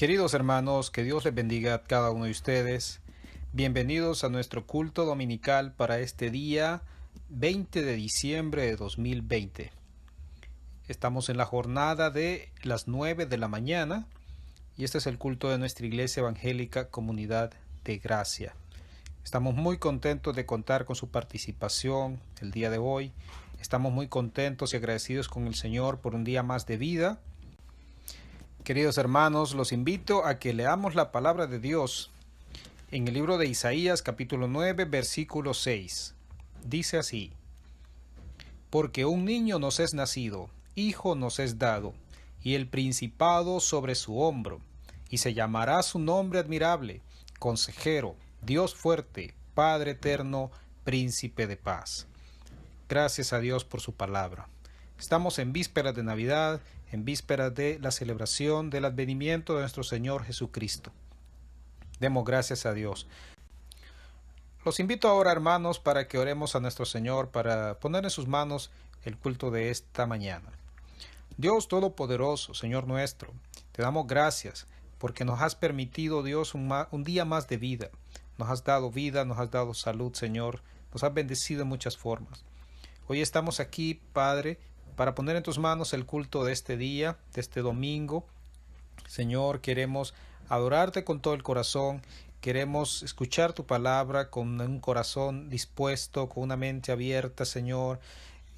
Queridos hermanos, que Dios les bendiga a cada uno de ustedes. Bienvenidos a nuestro culto dominical para este día 20 de diciembre de 2020. Estamos en la jornada de las 9 de la mañana y este es el culto de nuestra Iglesia Evangélica Comunidad de Gracia. Estamos muy contentos de contar con su participación el día de hoy. Estamos muy contentos y agradecidos con el Señor por un día más de vida. Queridos hermanos, los invito a que leamos la palabra de Dios en el libro de Isaías capítulo 9 versículo 6. Dice así: Porque un niño nos es nacido, hijo nos es dado, y el principado sobre su hombro, y se llamará su nombre admirable, consejero, Dios fuerte, Padre eterno, príncipe de paz. Gracias a Dios por su palabra. Estamos en vísperas de Navidad, en vísperas de la celebración del advenimiento de nuestro Señor Jesucristo. Demos gracias a Dios. Los invito ahora, hermanos, para que oremos a nuestro Señor, para poner en sus manos el culto de esta mañana. Dios Todopoderoso, Señor nuestro, te damos gracias porque nos has permitido, Dios, un día más de vida. Nos has dado vida, nos has dado salud, Señor. Nos has bendecido en muchas formas. Hoy estamos aquí, Padre, para poner en tus manos el culto de este día, de este domingo. Señor, queremos adorarte con todo el corazón, queremos escuchar tu palabra con un corazón dispuesto, con una mente abierta, Señor,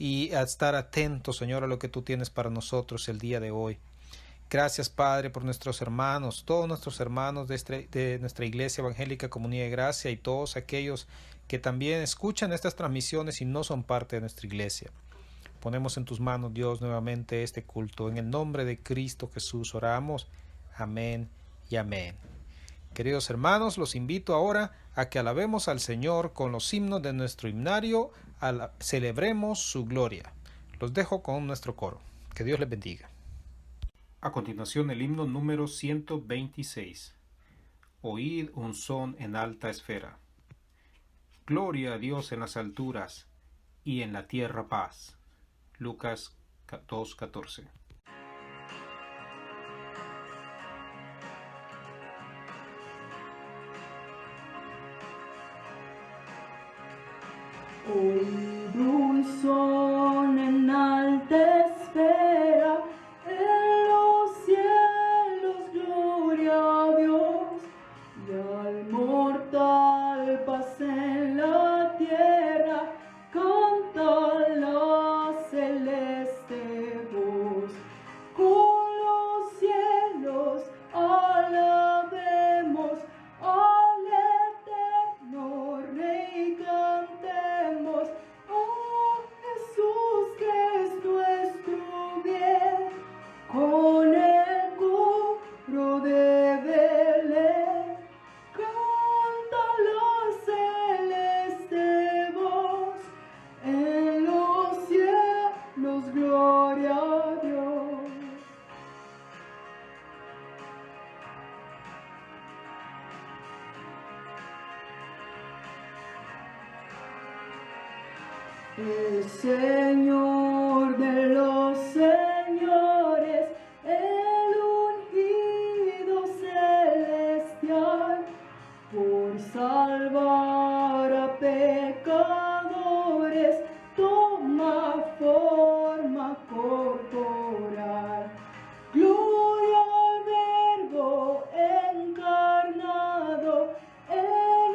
y a estar atentos, Señor, a lo que tú tienes para nosotros el día de hoy. Gracias, Padre, por nuestros hermanos, todos nuestros hermanos de nuestra Iglesia Evangélica Comunidad de Gracia y todos aquellos que también escuchan estas transmisiones y no son parte de nuestra iglesia. Ponemos en tus manos, Dios, nuevamente este culto. En el nombre de Cristo Jesús oramos. Amén y amén. Queridos hermanos, los invito ahora a que alabemos al Señor con los himnos de nuestro himnario. Celebremos su gloria. Los dejo con nuestro coro. Que Dios les bendiga. A continuación, el himno número 126. Oíd un son en alta esfera. Gloria a Dios en las alturas y en la tierra paz. Lucas 2:14. Oíd un son en alta esfera, en los cielos gloria a Dios, y al mortal paz en la tierra, canta la celeste voz. Con los cielos alabemos al eterno Rey, cantemos a Jesús que es nuestro bien, con el coro de Belén, canta la celeste voz, en los cielos gloria a Dios. El Señor de los señores, el ungido celestial, por salvar a pecadores, toma forma corporal. Gloria al Verbo encarnado, en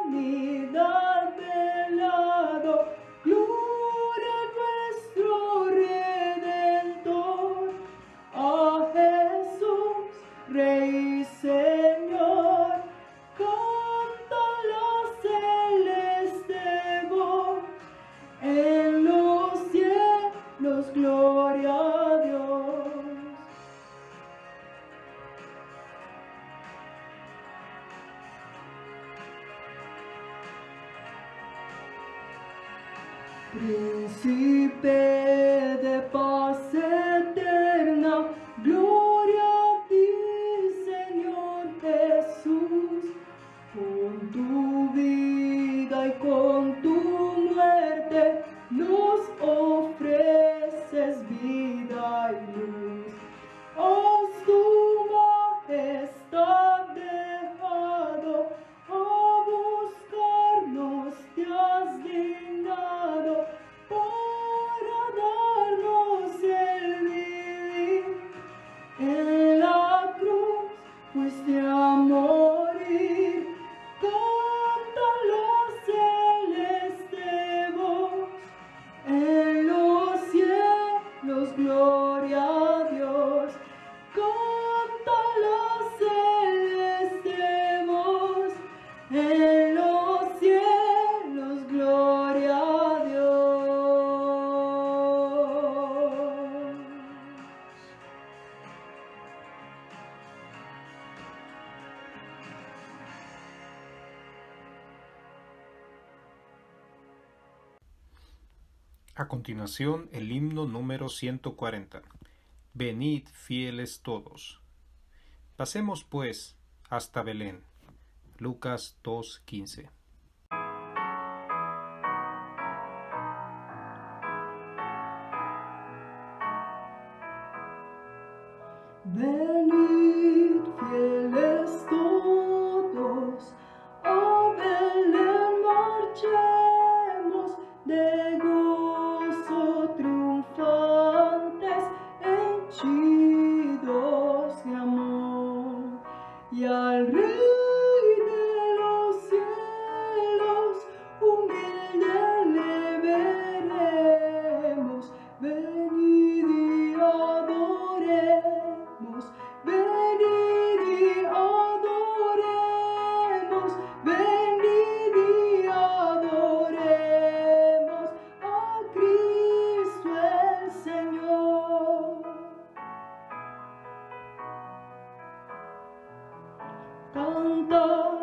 humanidad velado. Gloria a nuestro Redentor, a Jesús, Rey y Señor. Canta la celeste voz, en los cielos gloria a Dios. Príncipe de paz eterna, gloria a ti, Señor Jesús, con tu vida y con tu muerte nos ofreces vida y luz. Haz tu A continuación, el himno número 140. Venid fieles todos. Pasemos pues hasta Belén. Lucas 2:15. Venid fieles todos, a Belén marchemos, de gozo triunfantes, henchidos de amor, y al Rey de los cielos humilde le veremos. Venid y adoremos, venid y adoremos, venid y adoremos a Cristo el Señor. Cantad,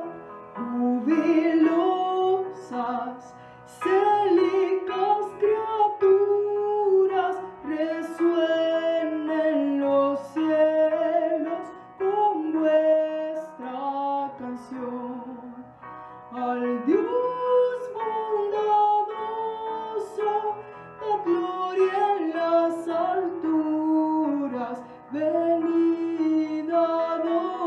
jubilosas, célicas criaturas, resuenen los cielos con vuestra canción. Al Dios bondadoso, da gloria en las alturas. Venid adoremos,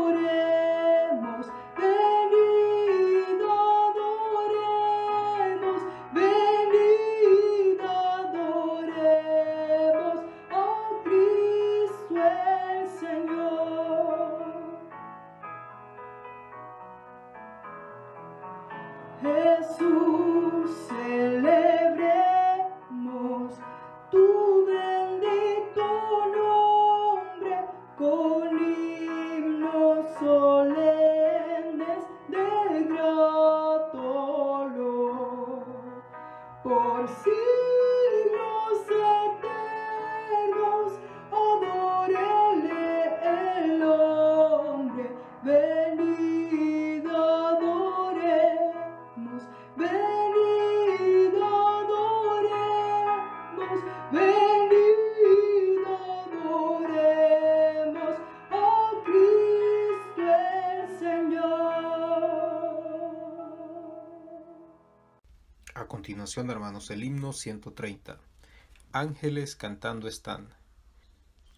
venid adoremos, venid adoremos a Cristo el Señor. Jesús, celebremos tu bendito nombre con himnos solemnes de grato olor. Por siglos eternos adórele el hombre. Venid adoremos, venid adoremos, venid adoremos a Cristo el Señor. A continuación, hermanos, el himno 130. Ángeles cantando están.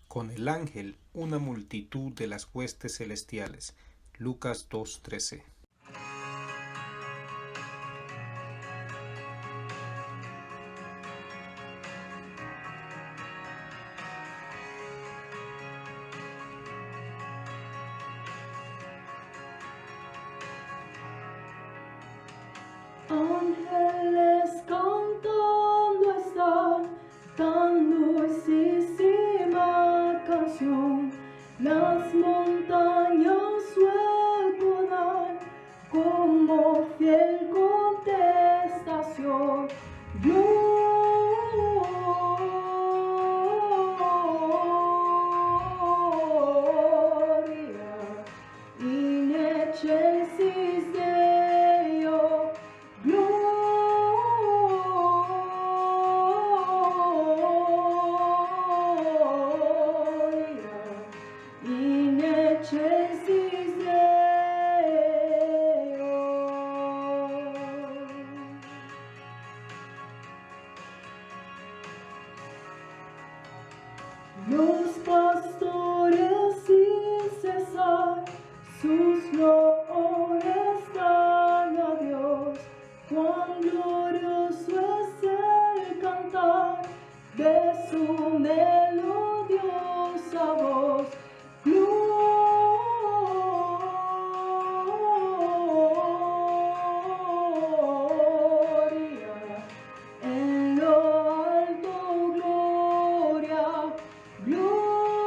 Con el ángel una multitud de las huestes celestiales. Lucas 2:13. Ángeles cantando están, tan dulcísima canción. Las montañas su eco dan, como fiel contestación. Gloria in excelsis Deo. Gloria in excelsis Deo. Los pastores sin cesar sus loores dan a Dios. Cuán glorioso es el cantar de su melodiosa voz. Gloria en lo alto, gloria, gloria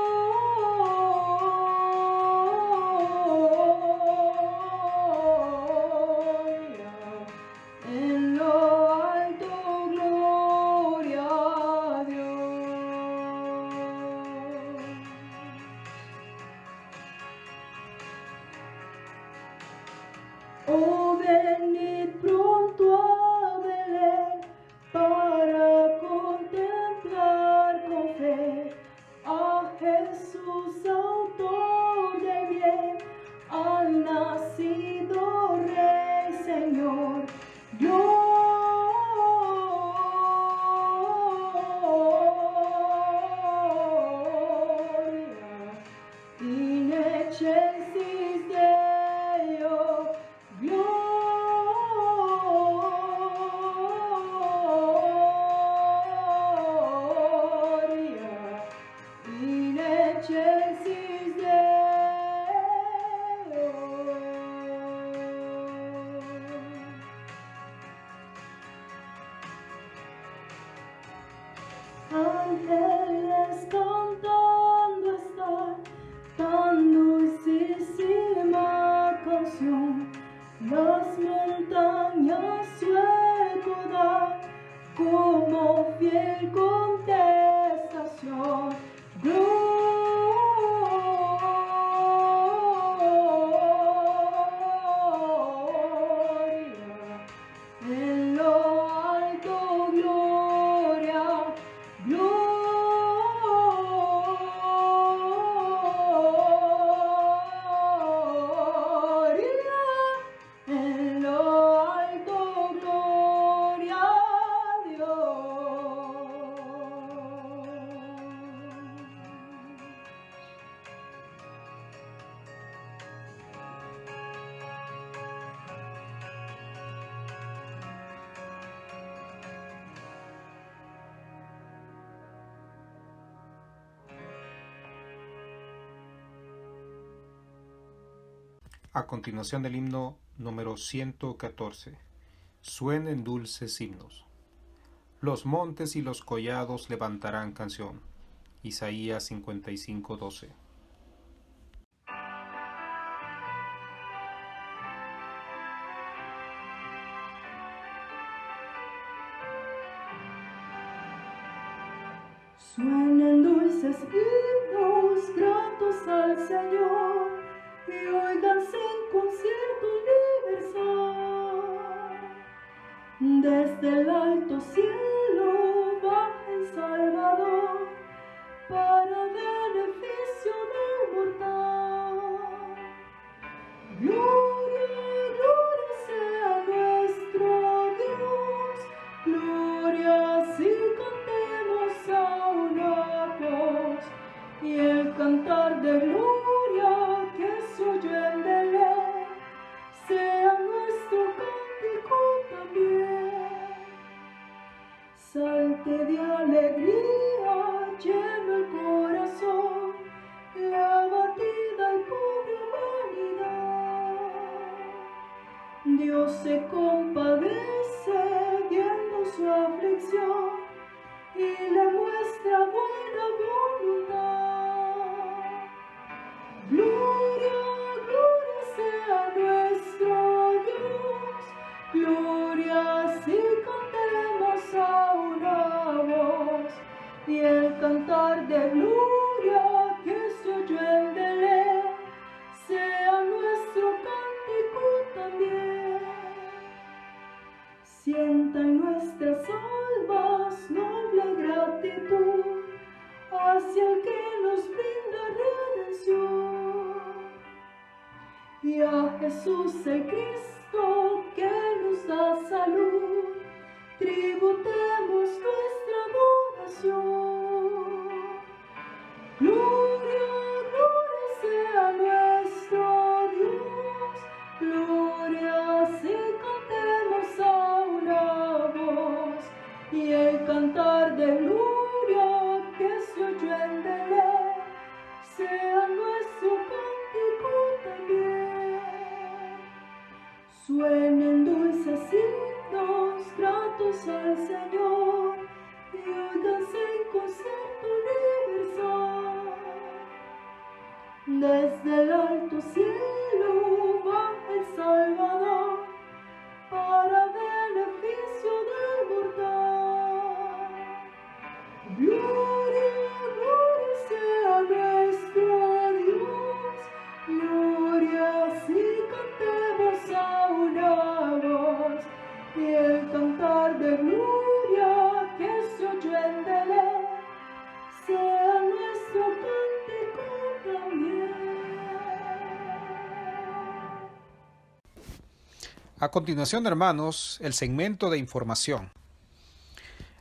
en lo alto, gloria a Dios. Oh, venid pronto a Belén para contemplar Jesús, autor del bien, al nacido Rey, Señor, gloria. In excelsis Deo, gloria. In excelsis Deo. Ángeles cantando están tan dulcísima canción, las montañas su eco dan como fiel contestación. Gloria en lo alto, gloria, gloria, en lo alto, gloria a Dios. A continuación del himno número 114. Suenen dulces himnos. Los montes y los collados levantarán canción. Isaías 55:12. Suenen dulces himnos gratos al Señor y óiganse en concierto universal. Desde el alto cielo baja el Salvador para beneficio del mortal. Gloria, gloria sea nuestro Dios, gloria si cantemos a una voz, y el cantar de gloria que se oye en Belén sea nuestro cántico también. Salte de alegría, lleno el corazón, la abatida y pobre humanidad. Dios se compadece viendo su aflicción y le muestra buena voluntad. Gloria, gloria sea nuestro Dios, gloria si cantemos a una voz, y el cantar de gloria que se oyó en Belén sea nuestro cántico también. Sientan nuestras almas noble gratitud hacia el que nos brinda redención, y a Jesús el Cristo que nos da salud, tributemos nuestra adoración. Gloria, gloria sea nuestro Dios, gloria si cantemos a una voz, y el cantar de gloria que se oyó en Belén sea nuestro cántico también. Suenen dulces himnos gratos al Señor y óiganse en concierto universal. Desde el alto cielo baja el Salvador para beneficio del mortal. Gloria, gloria sea nuestro Dios, gloria si cantemos a una voz, y el cantar de gloria que se oyó en Belén sea nuestro cántico A continuación, hermanos, el segmento de información.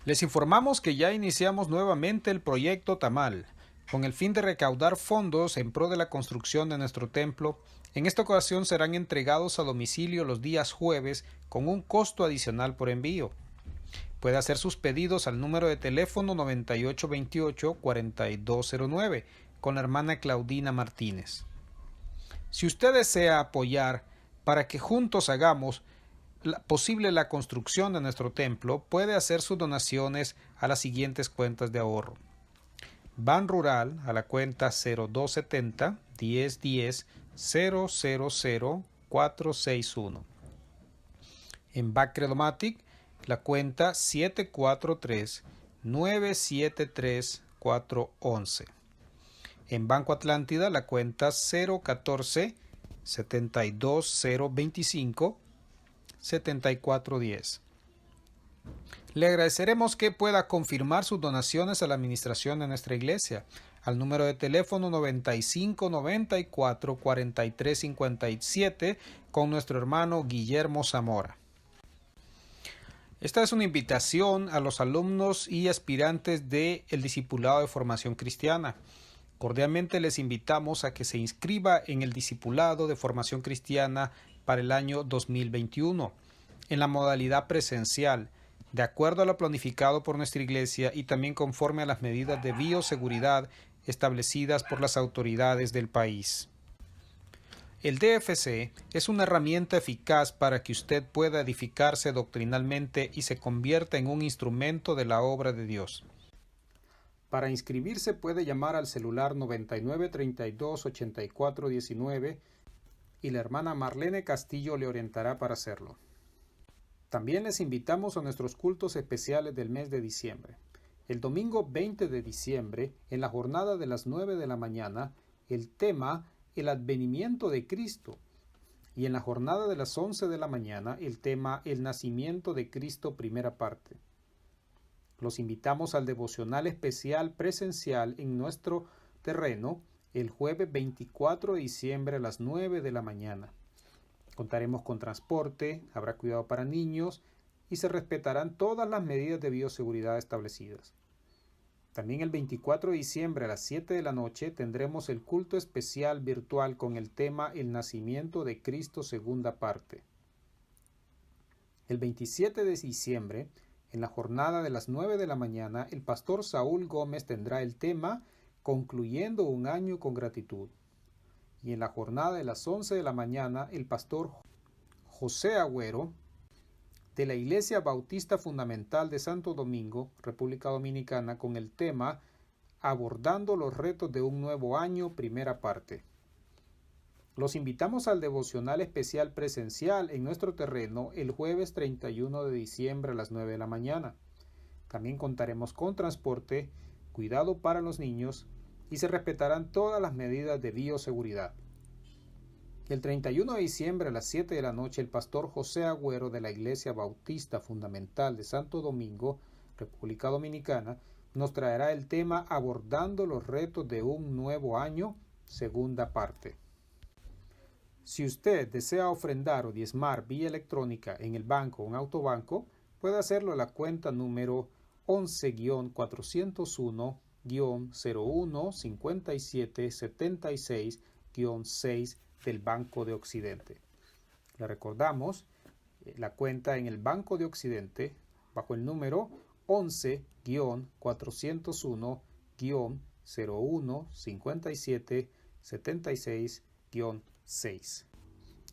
Les informamos que ya iniciamos nuevamente el proyecto Tamal, con el fin de recaudar fondos en pro de la construcción de nuestro templo. En esta ocasión serán entregados a domicilio los días jueves con un costo adicional por envío. Puede hacer sus pedidos al número de teléfono 9828-4209 con la hermana Claudina Martínez. Si usted desea apoyar para que juntos hagamos posible la construcción de nuestro templo, puede hacer sus donaciones a las siguientes cuentas de ahorro. Ban Rural a la cuenta 0270 1010 000 461. En Bacredomatic la cuenta 743 973 411. En Banco Atlántida la cuenta 014 72025 7410. Le agradeceremos que pueda confirmar sus donaciones a la administración de nuestra iglesia al número de teléfono 95 94 43 57 con nuestro hermano Guillermo Zamora. Esta es una invitación a los alumnos y aspirantes del Discipulado de Formación Cristiana. Cordialmente les invitamos a que se inscriba en el Discipulado de Formación Cristiana para el año 2021, en la modalidad presencial, de acuerdo a lo planificado por nuestra iglesia y también conforme a las medidas de bioseguridad establecidas por las autoridades del país. El DFC es una herramienta eficaz para que usted pueda edificarse doctrinalmente y se convierta en un instrumento de la obra de Dios. Para inscribirse puede llamar al celular 99 32 84 19 y la hermana Marlene Castillo le orientará para hacerlo. También les invitamos a nuestros cultos especiales del mes de diciembre. El domingo 20 de diciembre, en la jornada de las 9 de la mañana, el tema el advenimiento de Cristo, y en la jornada de las 11 de la mañana el tema el nacimiento de Cristo, primera parte. Los invitamos al devocional especial presencial en nuestro terreno el jueves 24 de diciembre a las 9 de la mañana. Contaremos con transporte, habrá cuidado para niños y se respetarán todas las medidas de bioseguridad establecidas. También el 24 de diciembre a las 7 de la noche tendremos el culto especial virtual con el tema El nacimiento de Cristo, segunda parte. El 27 de diciembre, en la jornada de las 9 de la mañana, el pastor Saúl Gómez tendrá el tema Concluyendo un año con gratitud. Y en la jornada de las 11 de la mañana, el pastor José Agüero, de la Iglesia Bautista Fundamental de Santo Domingo, República Dominicana, con el tema Abordando los retos de un nuevo año, primera parte. Los invitamos al devocional especial presencial en nuestro terreno el jueves 31 de diciembre a las 9 de la mañana. También contaremos con transporte, cuidado para los niños y se respetarán todas las medidas de bioseguridad. El 31 de diciembre a las 7 de la noche, el pastor José Agüero de la Iglesia Bautista Fundamental de Santo Domingo, República Dominicana, nos traerá el tema Abordando los retos de un nuevo año, segunda parte. Si usted desea ofrendar o diezmar vía electrónica en el banco o en autobanco, puede hacerlo a la cuenta número 11-401-01-5776-6 del Banco de Occidente. Le recordamos la cuenta en el Banco de Occidente bajo el número 11-401-01-5776-6.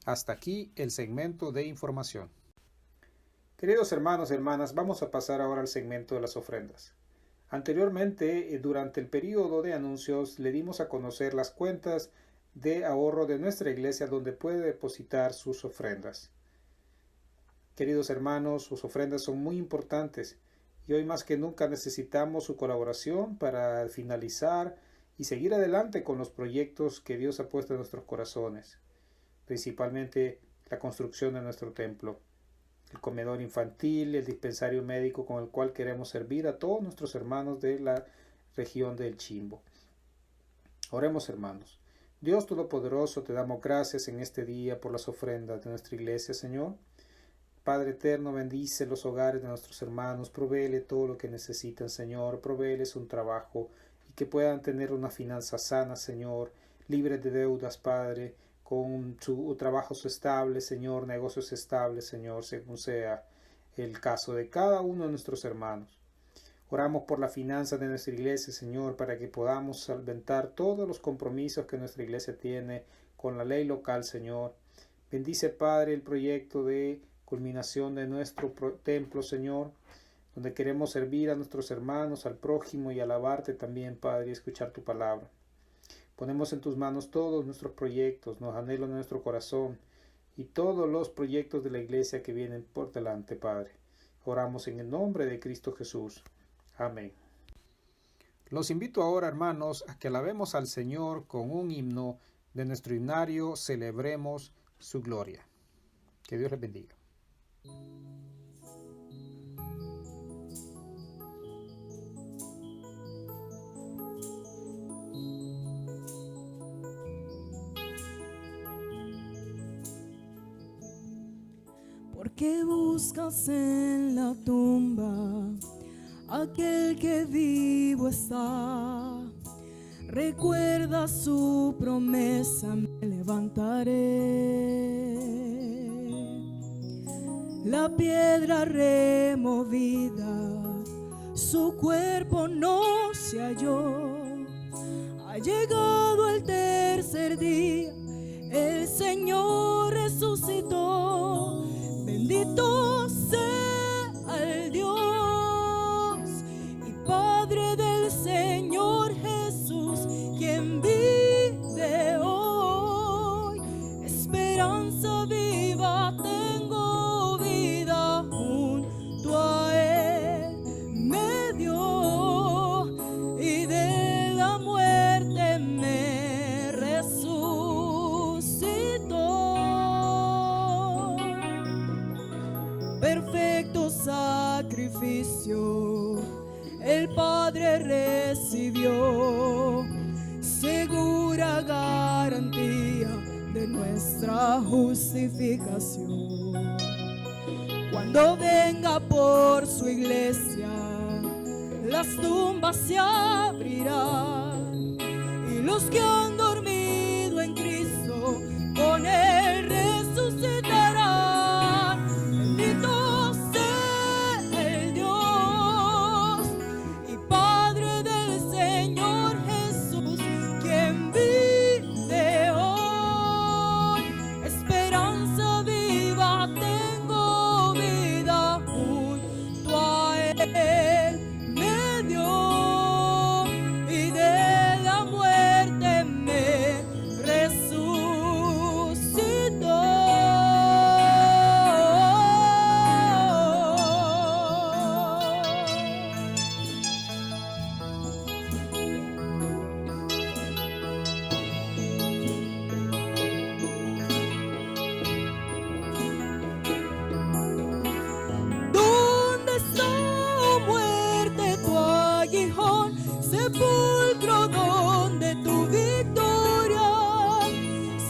Hasta aquí el segmento de información. Queridos hermanos y hermanas, vamos a pasar ahora al segmento de las ofrendas. Anteriormente, durante el periodo de anuncios, le dimos a conocer las cuentas de ahorro de nuestra iglesia donde puede depositar sus ofrendas. Queridos hermanos, sus ofrendas son muy importantes y hoy más que nunca necesitamos su colaboración para finalizar y seguir adelante con los proyectos que Dios ha puesto en nuestros corazones, principalmente la construcción de nuestro templo, el comedor infantil, el dispensario médico con el cual queremos servir a todos nuestros hermanos de la región del Chimbo. Oremos, hermanos. Dios Todopoderoso, te damos gracias en este día por las ofrendas de nuestra iglesia, Señor. Padre eterno, bendice los hogares de nuestros hermanos, provéele todo lo que necesitan, Señor, provéeles un trabajo y que puedan tener una finanza sana, Señor, libre de deudas, Padre, con su trabajos estables, Señor, negocios estables, Señor, según sea el caso de cada uno de nuestros hermanos. Oramos por la finanza de nuestra iglesia, Señor, para que podamos solventar todos los compromisos que nuestra iglesia tiene con la ley local, Señor. Bendice, Padre, el proyecto de culminación de nuestro templo, Señor, donde queremos servir a nuestros hermanos, al prójimo y alabarte también, Padre, y escuchar tu palabra. Ponemos en tus manos todos nuestros proyectos, los anhelos de nuestro corazón y todos los proyectos de la iglesia que vienen por delante, Padre. Oramos en el nombre de Cristo Jesús. Amén. Los invito ahora, hermanos, a que alabemos al Señor con un himno de nuestro himnario Celebremos su gloria. Que Dios les bendiga. ¿Por qué buscas en la tumba aquel que vivo está? Recuerda su promesa, me levantaré. La piedra removida, su cuerpo no se halló. Ha llegado el tercer día, el Señor resucitó. Bendito sea el Dios y Padre del Señor Jesús, quien vive hoy. Esperanza viva tengo, vida junto a Él me dio y de la muerte me resucitó. Perfecto sacrificio el Padre recibió, segura garantía de nuestra justificación. Cuando venga por su iglesia, las tumbas se abrirán y los que han dormido en Cristo con Él resucitarán. Bendito sea el Dios y Padre del Señor Jesús, quien vive hoy. Esperanza viva tengo, vida junto a Él me dio y de la muerte me resucitó. ¿Dónde está, oh muerte, tu aguijón? Sepulcro, ¿dónde tu victoria?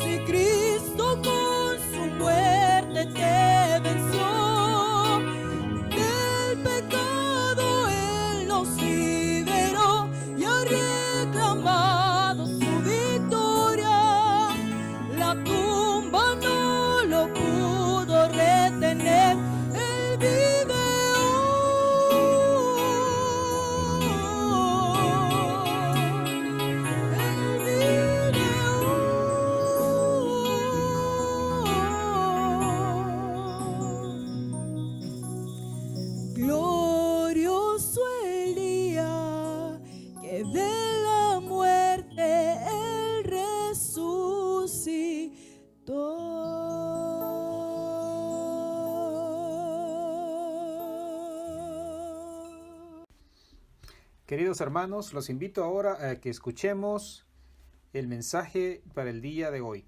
Si Cristo con su muerte te venció, del pecado Él nos liberó y ha reclamado su victoria. La tumba no lo pudo retener, Él vive glorioso el día que de la muerte Él resucitó. Queridos hermanos, los invito ahora a que escuchemos el mensaje para el día de hoy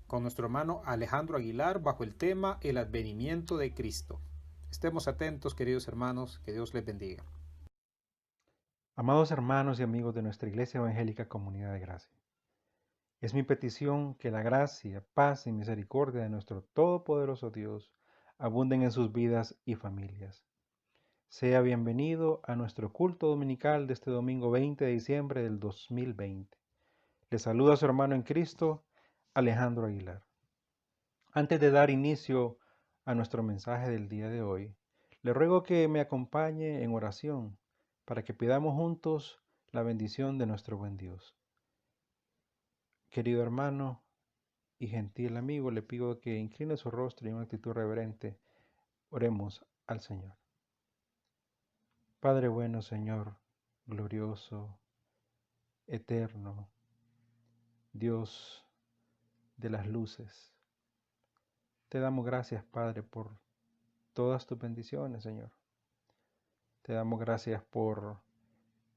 con nuestro hermano Alejandro Aguilar bajo el tema El advenimiento de Cristo. Estemos atentos, queridos hermanos, que Dios les bendiga. Amados hermanos y amigos de nuestra Iglesia Evangélica Comunidad de Gracia, es mi petición que la gracia, paz y misericordia de nuestro Todopoderoso Dios abunden en sus vidas y familias. Sea bienvenido a nuestro culto dominical de este domingo 20 de diciembre del 2020. Le saluda a su hermano en Cristo, Alejandro Aguilar. Antes de dar inicio a nuestro mensaje del día de hoy, le ruego que me acompañe en oración para que pidamos juntos la bendición de nuestro buen Dios. Querido hermano y gentil amigo, le pido que incline su rostro y en una actitud reverente oremos al Señor. Padre bueno, Señor, glorioso, eterno, Dios de las luces, te damos gracias, Padre, por todas tus bendiciones, Señor. Te damos gracias por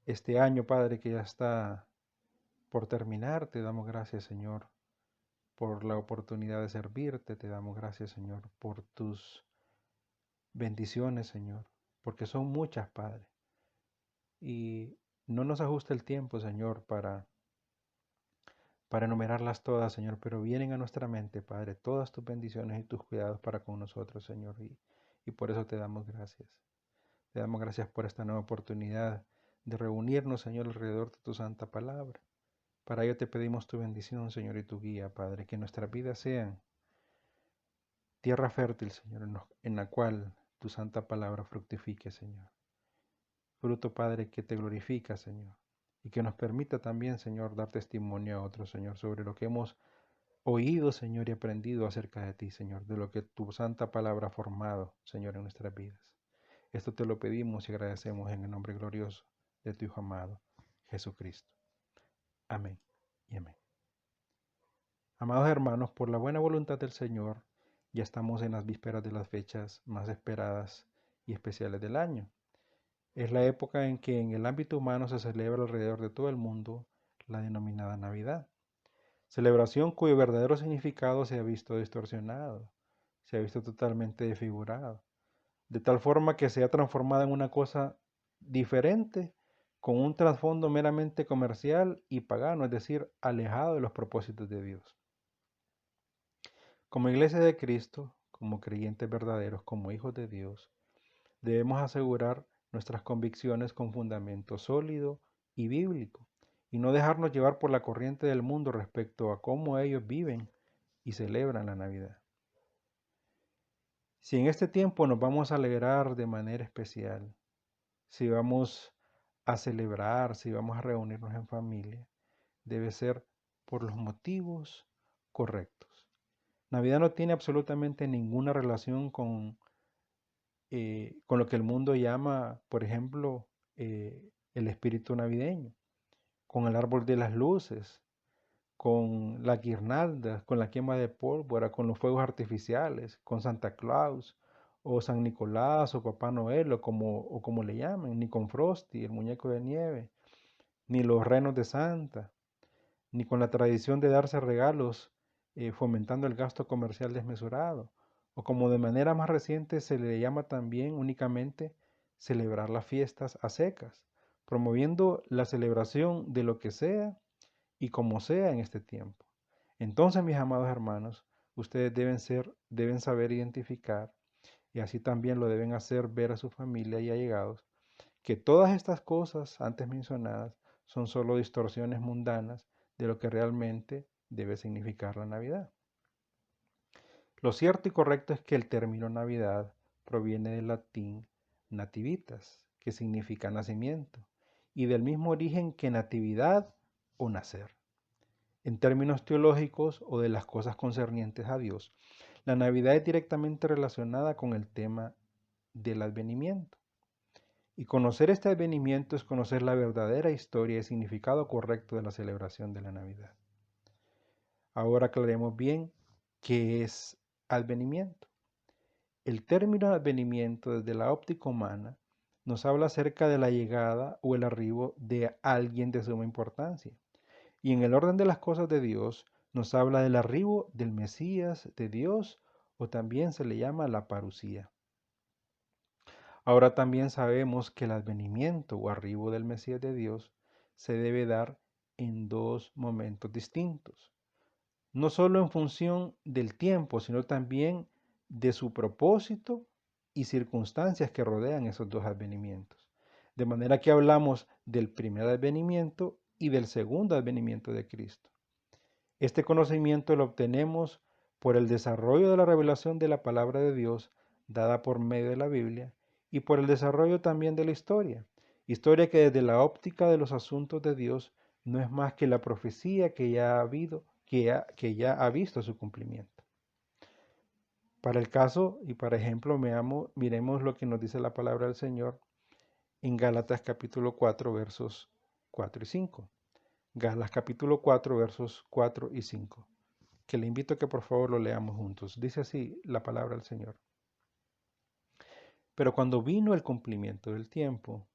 este año, Padre, que ya está por terminar. Te damos gracias, Señor, por la oportunidad de servirte. Te damos gracias, Señor, por tus bendiciones, Señor, porque son muchas, Padre. Y no nos ajusta el tiempo, Señor, para enumerarlas todas, Señor, pero vienen a nuestra mente, Padre, todas tus bendiciones y tus cuidados para con nosotros, Señor, y por eso te damos gracias. Te damos gracias por esta nueva oportunidad de reunirnos, Señor, alrededor de tu santa palabra. Para ello te pedimos tu bendición, Señor, y tu guía, Padre, que nuestras vidas sean tierra fértil, Señor, en la cual tu santa palabra fructifique, Señor. Fruto, Padre, que te glorifica, Señor, y que nos permita también, Señor, dar testimonio a otros, Señor, sobre lo que hemos oído, Señor, y aprendido acerca de ti, Señor, de lo que tu santa palabra ha formado, Señor, en nuestras vidas. Esto te lo pedimos y agradecemos en el nombre glorioso de tu Hijo amado, Jesucristo. Amén y amén. Amados hermanos, por la buena voluntad del Señor, ya estamos en las vísperas de las fechas más esperadas y especiales del año. Es la época en que en el ámbito humano se celebra alrededor de todo el mundo la denominada Navidad. Celebración cuyo verdadero significado se ha visto distorsionado, se ha visto totalmente desfigurado, de tal forma que se ha transformado en una cosa diferente, con un trasfondo meramente comercial y pagano, es decir, alejado de los propósitos de Dios. Como Iglesia de Cristo, como creyentes verdaderos, como hijos de Dios, debemos asegurar nuestras convicciones con fundamento sólido y bíblico, y no dejarnos llevar por la corriente del mundo respecto a cómo ellos viven y celebran la Navidad. Si en este tiempo nos vamos a alegrar de manera especial, si vamos a celebrar, si vamos a reunirnos en familia, debe ser por los motivos correctos. Navidad no tiene absolutamente ninguna relación con lo que el mundo llama, por ejemplo, el espíritu navideño, con el árbol de las luces, con las guirnaldas, con la quema de pólvora, con los fuegos artificiales, con Santa Claus, o San Nicolás, o Papá Noel, o como le llamen, ni con Frosty, el muñeco de nieve, ni los renos de Santa, ni con la tradición de darse regalos, fomentando el gasto comercial desmesurado, o como de manera más reciente se le llama también únicamente celebrar las fiestas a secas, promoviendo la celebración de lo que sea y como sea en este tiempo. Entonces, mis amados hermanos, ustedes deben saber identificar, y así también lo deben hacer ver a su familia y allegados, que todas estas cosas antes mencionadas son solo distorsiones mundanas de lo que realmente debe significar la Navidad. Lo cierto y correcto es que el término Navidad proviene del latín nativitas, que significa nacimiento, y del mismo origen que natividad o nacer. En términos teológicos o de las cosas concernientes a Dios, la Navidad es directamente relacionada con el tema del advenimiento. Y conocer este advenimiento es conocer la verdadera historia y significado correcto de la celebración de la Navidad. Ahora aclaremos bien qué es advenimiento. El término advenimiento desde la óptica humana nos habla acerca de la llegada o el arribo de alguien de suma importancia. Y en el orden de las cosas de Dios nos habla del arribo del Mesías de Dios, o también se le llama la parusía. Ahora también sabemos que el advenimiento o arribo del Mesías de Dios se debe dar en dos momentos distintos, no solo en función del tiempo, sino también de su propósito y circunstancias que rodean esos dos advenimientos. De manera que hablamos del primer advenimiento y del segundo advenimiento de Cristo. Este conocimiento lo obtenemos por el desarrollo de la revelación de la palabra de Dios dada por medio de la Biblia y por el desarrollo también de la historia que desde la óptica de los asuntos de Dios no es más que la profecía que ya ha visto su cumplimiento. Para el caso y para ejemplo, miremos lo que nos dice la palabra del Señor en Gálatas capítulo 4 versos 4 y 5. Gálatas capítulo 4 versos 4 y 5. Que le invito a que por favor lo leamos juntos. Dice así la palabra del Señor. Pero cuando vino el cumplimiento del tiempo,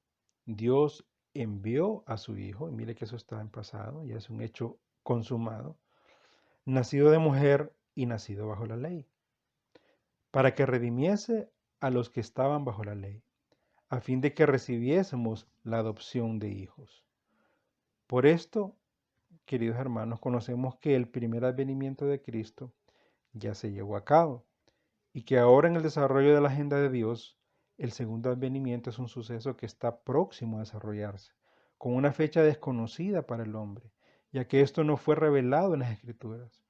Dios envió a su Hijo, y mire que eso está en pasado, ya es un hecho consumado, nacido de mujer y nacido bajo la ley, para que redimiese a los que estaban bajo la ley, a fin de que recibiésemos la adopción de hijos. Por esto, queridos hermanos, conocemos que el primer advenimiento de Cristo ya se llevó a cabo y que ahora en el desarrollo de la agenda de Dios, el segundo advenimiento es un suceso que está próximo a desarrollarse, con una fecha desconocida para el hombre, ya que esto no fue revelado en las Escrituras.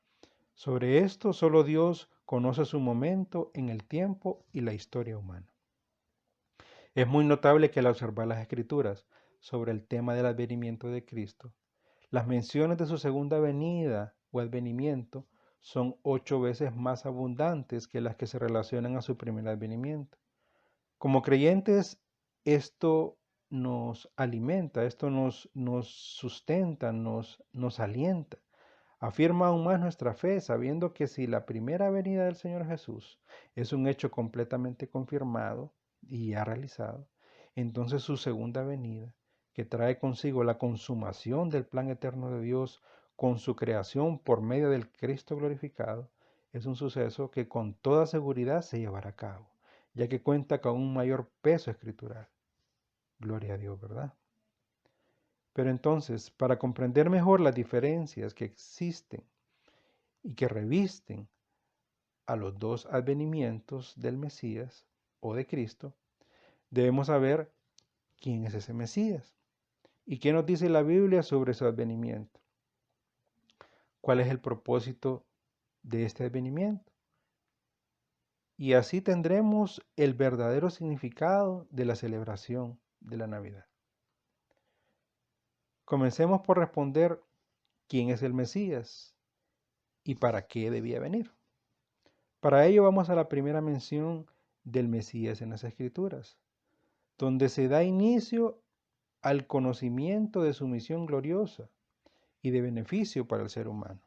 Sobre esto solo Dios conoce su momento en el tiempo y la historia humana. Es muy notable que al observar las Escrituras sobre el tema del advenimiento de Cristo, las menciones de su segunda venida o advenimiento son 8 veces más abundantes que las que se relacionan a su primer advenimiento. Como creyentes, esto nos alimenta, esto nos sustenta, nos alienta. Afirma aún más nuestra fe, sabiendo que si la primera venida del Señor Jesús es un hecho completamente confirmado y ya realizado, entonces su segunda venida, que trae consigo la consumación del plan eterno de Dios con su creación por medio del Cristo glorificado, es un suceso que con toda seguridad se llevará a cabo, ya que cuenta con un mayor peso escritural. Gloria a Dios, ¿verdad? Pero entonces, para comprender mejor las diferencias que existen y que revisten a los dos advenimientos del Mesías o de Cristo, debemos saber quién es ese Mesías y qué nos dice la Biblia sobre su advenimiento. ¿Cuál es el propósito de este advenimiento? Y así tendremos el verdadero significado de la celebración de la Navidad. Comencemos por responder quién es el Mesías y para qué debía venir. Para ello vamos a la primera mención del Mesías en las Escrituras, donde se da inicio al conocimiento de su misión gloriosa y de beneficio para el ser humano.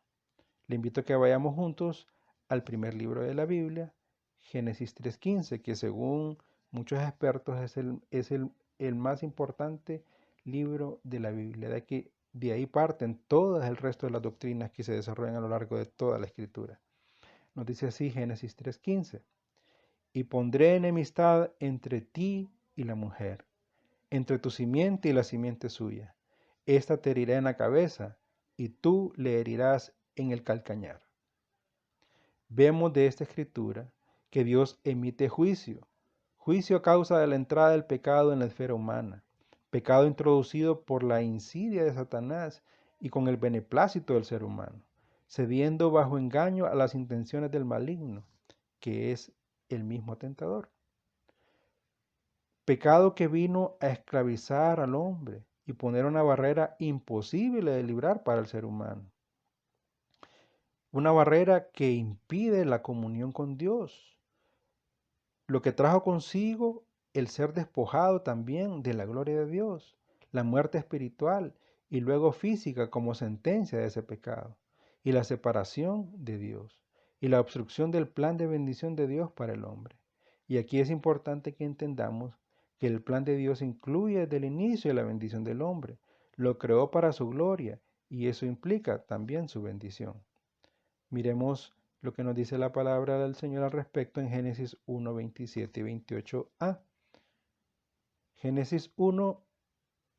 Le invito a que vayamos juntos al primer libro de la Biblia, Génesis 3:15, que según muchos expertos es el más importante libro de la Biblia, de ahí parten todas el resto de las doctrinas que se desarrollan a lo largo de toda la Escritura. Nos dice así Génesis 3:15, y pondré enemistad entre ti y la mujer, entre tu simiente y la simiente suya. Esta te herirá en la cabeza y tú le herirás en el calcañar. Vemos de esta escritura que Dios emite juicio a causa de la entrada del pecado en la esfera humana, pecado introducido por la insidia de Satanás y con el beneplácito del ser humano, cediendo bajo engaño a las intenciones del maligno, que es el mismo tentador. Pecado que vino a esclavizar al hombre y poner una barrera imposible de librar para el ser humano. Una barrera que impide la comunión con Dios, lo que trajo consigo el ser despojado también de la gloria de Dios, la muerte espiritual y luego física como sentencia de ese pecado, y la separación de Dios, y la obstrucción del plan de bendición de Dios para el hombre. Y aquí es importante que entendamos que el plan de Dios incluye desde el inicio la bendición del hombre, lo creó para su gloria, y eso implica también su bendición. Miremos lo que nos dice la palabra del Señor al respecto en Génesis 1, 27 y 28a. Génesis 1,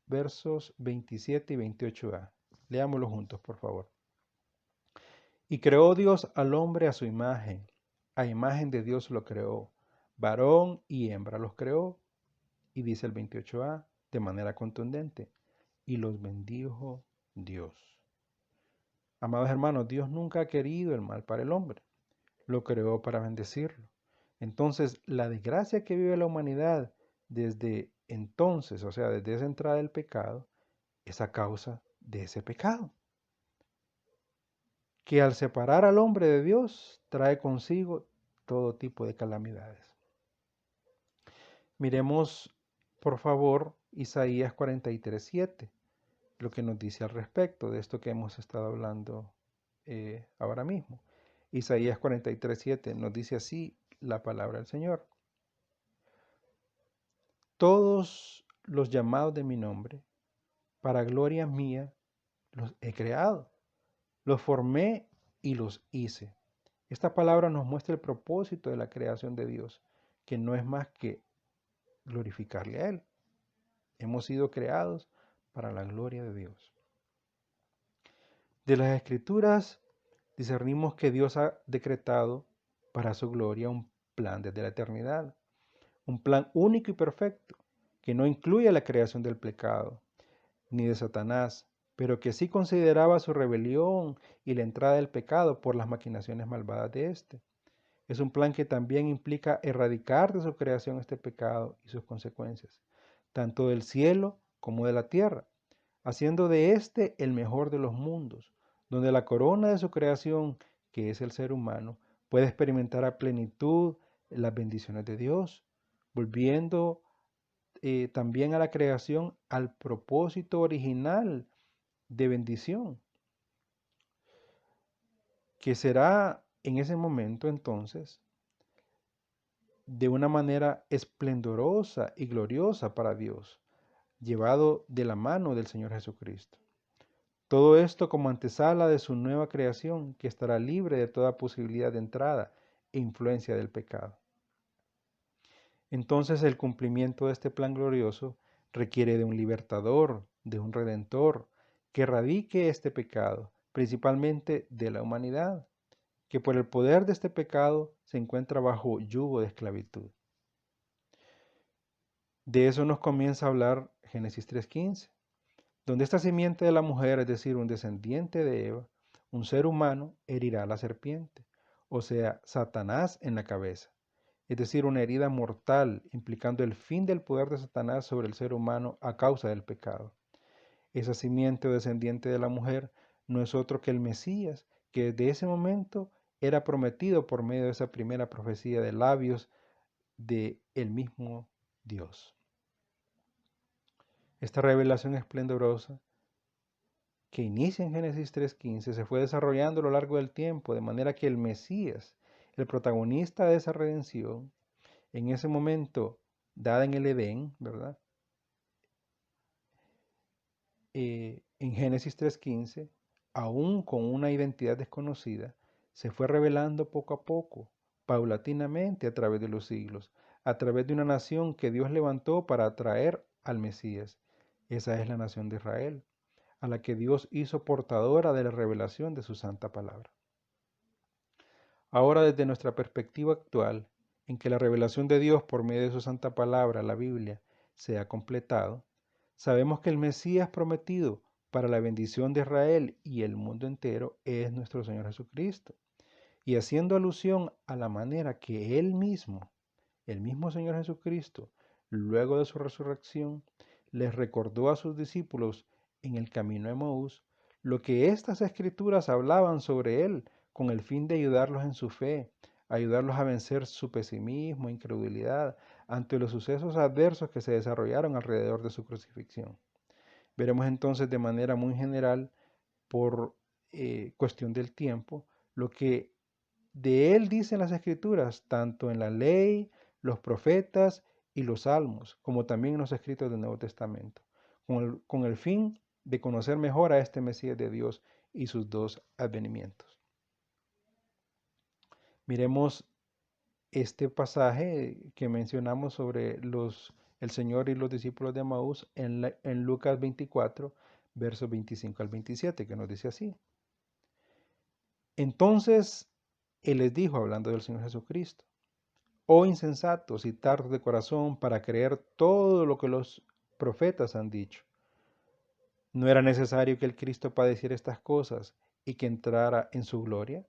versos 27 y 28a. Leámoslo juntos, por favor. Y creó Dios al hombre a su imagen. A imagen de Dios lo creó, varón y hembra los creó. Y dice el 28a de manera contundente, y los bendijo Dios. Amados hermanos, Dios nunca ha querido el mal para el hombre, lo creó para bendecirlo. Entonces, la desgracia que vive la humanidad desde entonces, o sea, desde esa entrada del pecado, es a causa de ese pecado, que al separar al hombre de Dios trae consigo todo tipo de calamidades. Miremos, por favor, Isaías 43:7, lo que nos dice al respecto de esto que hemos estado hablando ahora mismo. Isaías 43:7 nos dice así la palabra del Señor. Todos los llamados de mi nombre, para gloria mía, los he creado, los formé y los hice. Esta palabra nos muestra el propósito de la creación de Dios, que no es más que glorificarle a Él. Hemos sido creados para la gloria de Dios. De las Escrituras discernimos que Dios ha decretado para su gloria un plan desde la eternidad, un plan único y perfecto, que no incluye la creación del pecado, ni de Satanás, pero que sí consideraba su rebelión y la entrada del pecado por las maquinaciones malvadas de éste. Es un plan que también implica erradicar de su creación este pecado y sus consecuencias, tanto del cielo como de la tierra, haciendo de éste el mejor de los mundos, donde la corona de su creación, que es el ser humano, puede experimentar a plenitud las bendiciones de Dios, volviendo también a la creación al propósito original de bendición, que será en ese momento entonces de una manera esplendorosa y gloriosa para Dios, llevado de la mano del Señor Jesucristo. Todo esto como antesala de su nueva creación, que estará libre de toda posibilidad de entrada e influencia del pecado. Entonces el cumplimiento de este plan glorioso requiere de un libertador, de un redentor, que erradique este pecado, principalmente de la humanidad, que por el poder de este pecado se encuentra bajo yugo de esclavitud. De eso nos comienza a hablar Génesis 3:15, donde esta simiente de la mujer, es decir, un descendiente de Eva, un ser humano, herirá a la serpiente, o sea, Satanás en la cabeza, es decir, una herida mortal, implicando el fin del poder de Satanás sobre el ser humano a causa del pecado. Esa simiente o descendiente de la mujer no es otro que el Mesías, que desde ese momento era prometido por medio de esa primera profecía de labios de el mismo Dios. Esta revelación esplendorosa que inicia en Génesis 3:15 se fue desarrollando a lo largo del tiempo, de manera que el Mesías, el protagonista de esa redención, en ese momento dada en el Edén, ¿verdad? En Génesis 3:15, aún con una identidad desconocida, se fue revelando poco a poco, paulatinamente a través de los siglos, a través de una nación que Dios levantó para atraer al Mesías. Esa es la nación de Israel, a la que Dios hizo portadora de la revelación de su santa palabra. Ahora, desde nuestra perspectiva actual, en que la revelación de Dios por medio de su santa palabra, la Biblia, se ha completado, sabemos que el Mesías prometido para la bendición de Israel y el mundo entero es nuestro Señor Jesucristo. Y haciendo alusión a la manera que Él mismo, el mismo Señor Jesucristo, luego de su resurrección, les recordó a sus discípulos en el camino de Emaús lo que estas escrituras hablaban sobre Él, con el fin de ayudarlos en su fe, ayudarlos a vencer su pesimismo e incredulidad ante los sucesos adversos que se desarrollaron alrededor de su crucifixión. Veremos entonces de manera muy general, por cuestión del tiempo, lo que de Él dicen las Escrituras, tanto en la ley, los profetas y los salmos, como también en los escritos del Nuevo Testamento, con el fin de conocer mejor a este Mesías de Dios y sus dos advenimientos. Miremos este pasaje que mencionamos sobre el Señor y los discípulos de Emaús en Lucas 24, versos 25 al 27, que nos dice así. Entonces Él les dijo, hablando del Señor Jesucristo: oh insensatos y tardos de corazón para creer todo lo que los profetas han dicho. ¿No era necesario que el Cristo padeciera estas cosas y que entrara en su gloria?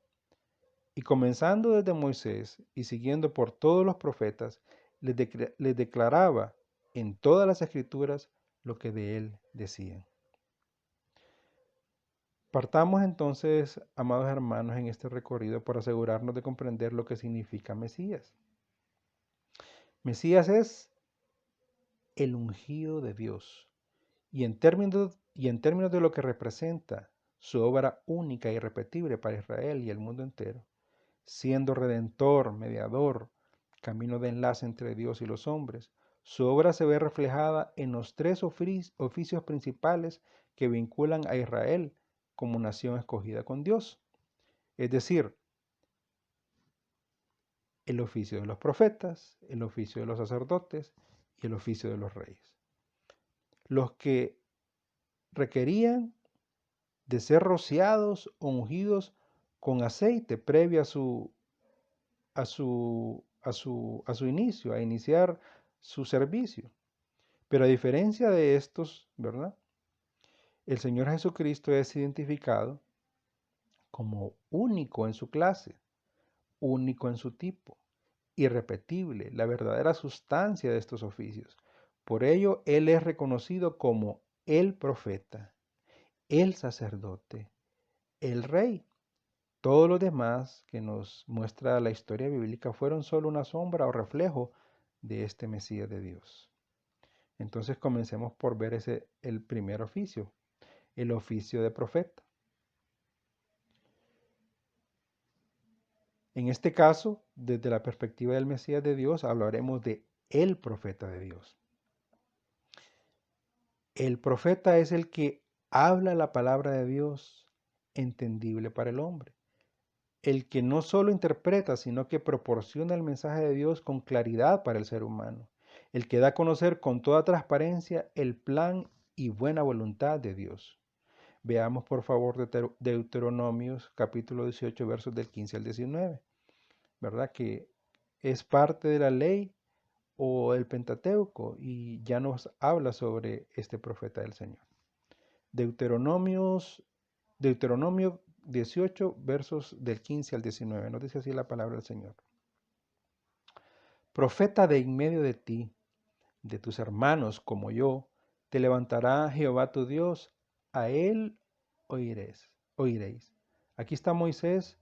Y comenzando desde Moisés y siguiendo por todos los profetas, les declaraba en todas las escrituras lo que de él decían. Partamos entonces, amados hermanos, en este recorrido por asegurarnos de comprender lo que significa Mesías. Mesías es el ungido de Dios, y en términos de lo que representa su obra única e irrepetible para Israel y el mundo entero, siendo redentor, mediador, camino de enlace entre Dios y los hombres, su obra se ve reflejada en los tres oficios principales que vinculan a Israel como nación escogida con Dios, es decir, el oficio de los profetas, el oficio de los sacerdotes y el oficio de los reyes, los que requerían de ser rociados o ungidos con aceite previo a su inicio, a iniciar su servicio. Pero a diferencia de estos, ¿verdad? El Señor Jesucristo es identificado como único en su clase, único en su tipo, irrepetible, la verdadera sustancia de estos oficios. Por ello, Él es reconocido como el profeta, el sacerdote, el rey. Todos los demás que nos muestra la historia bíblica fueron solo una sombra o reflejo de este Mesías de Dios. Entonces comencemos por ver el primer oficio, el oficio de profeta. En este caso, desde la perspectiva del Mesías de Dios, hablaremos de el profeta de Dios. El profeta es el que habla la palabra de Dios entendible para el hombre. El que no solo interpreta, sino que proporciona el mensaje de Dios con claridad para el ser humano. El que da a conocer con toda transparencia el plan y buena voluntad de Dios. Veamos por favor Deuteronomios capítulo 18 versos del 15 al 19, ¿verdad? Que es parte de la ley o el Pentateuco y ya nos habla sobre este profeta del Señor. Deuteronomio 18 versos del 15 al 19, nos dice así la palabra del Señor. Profeta de en medio de ti, de tus hermanos como yo, te levantará Jehová tu Dios, a él oiréis. Aquí está Moisés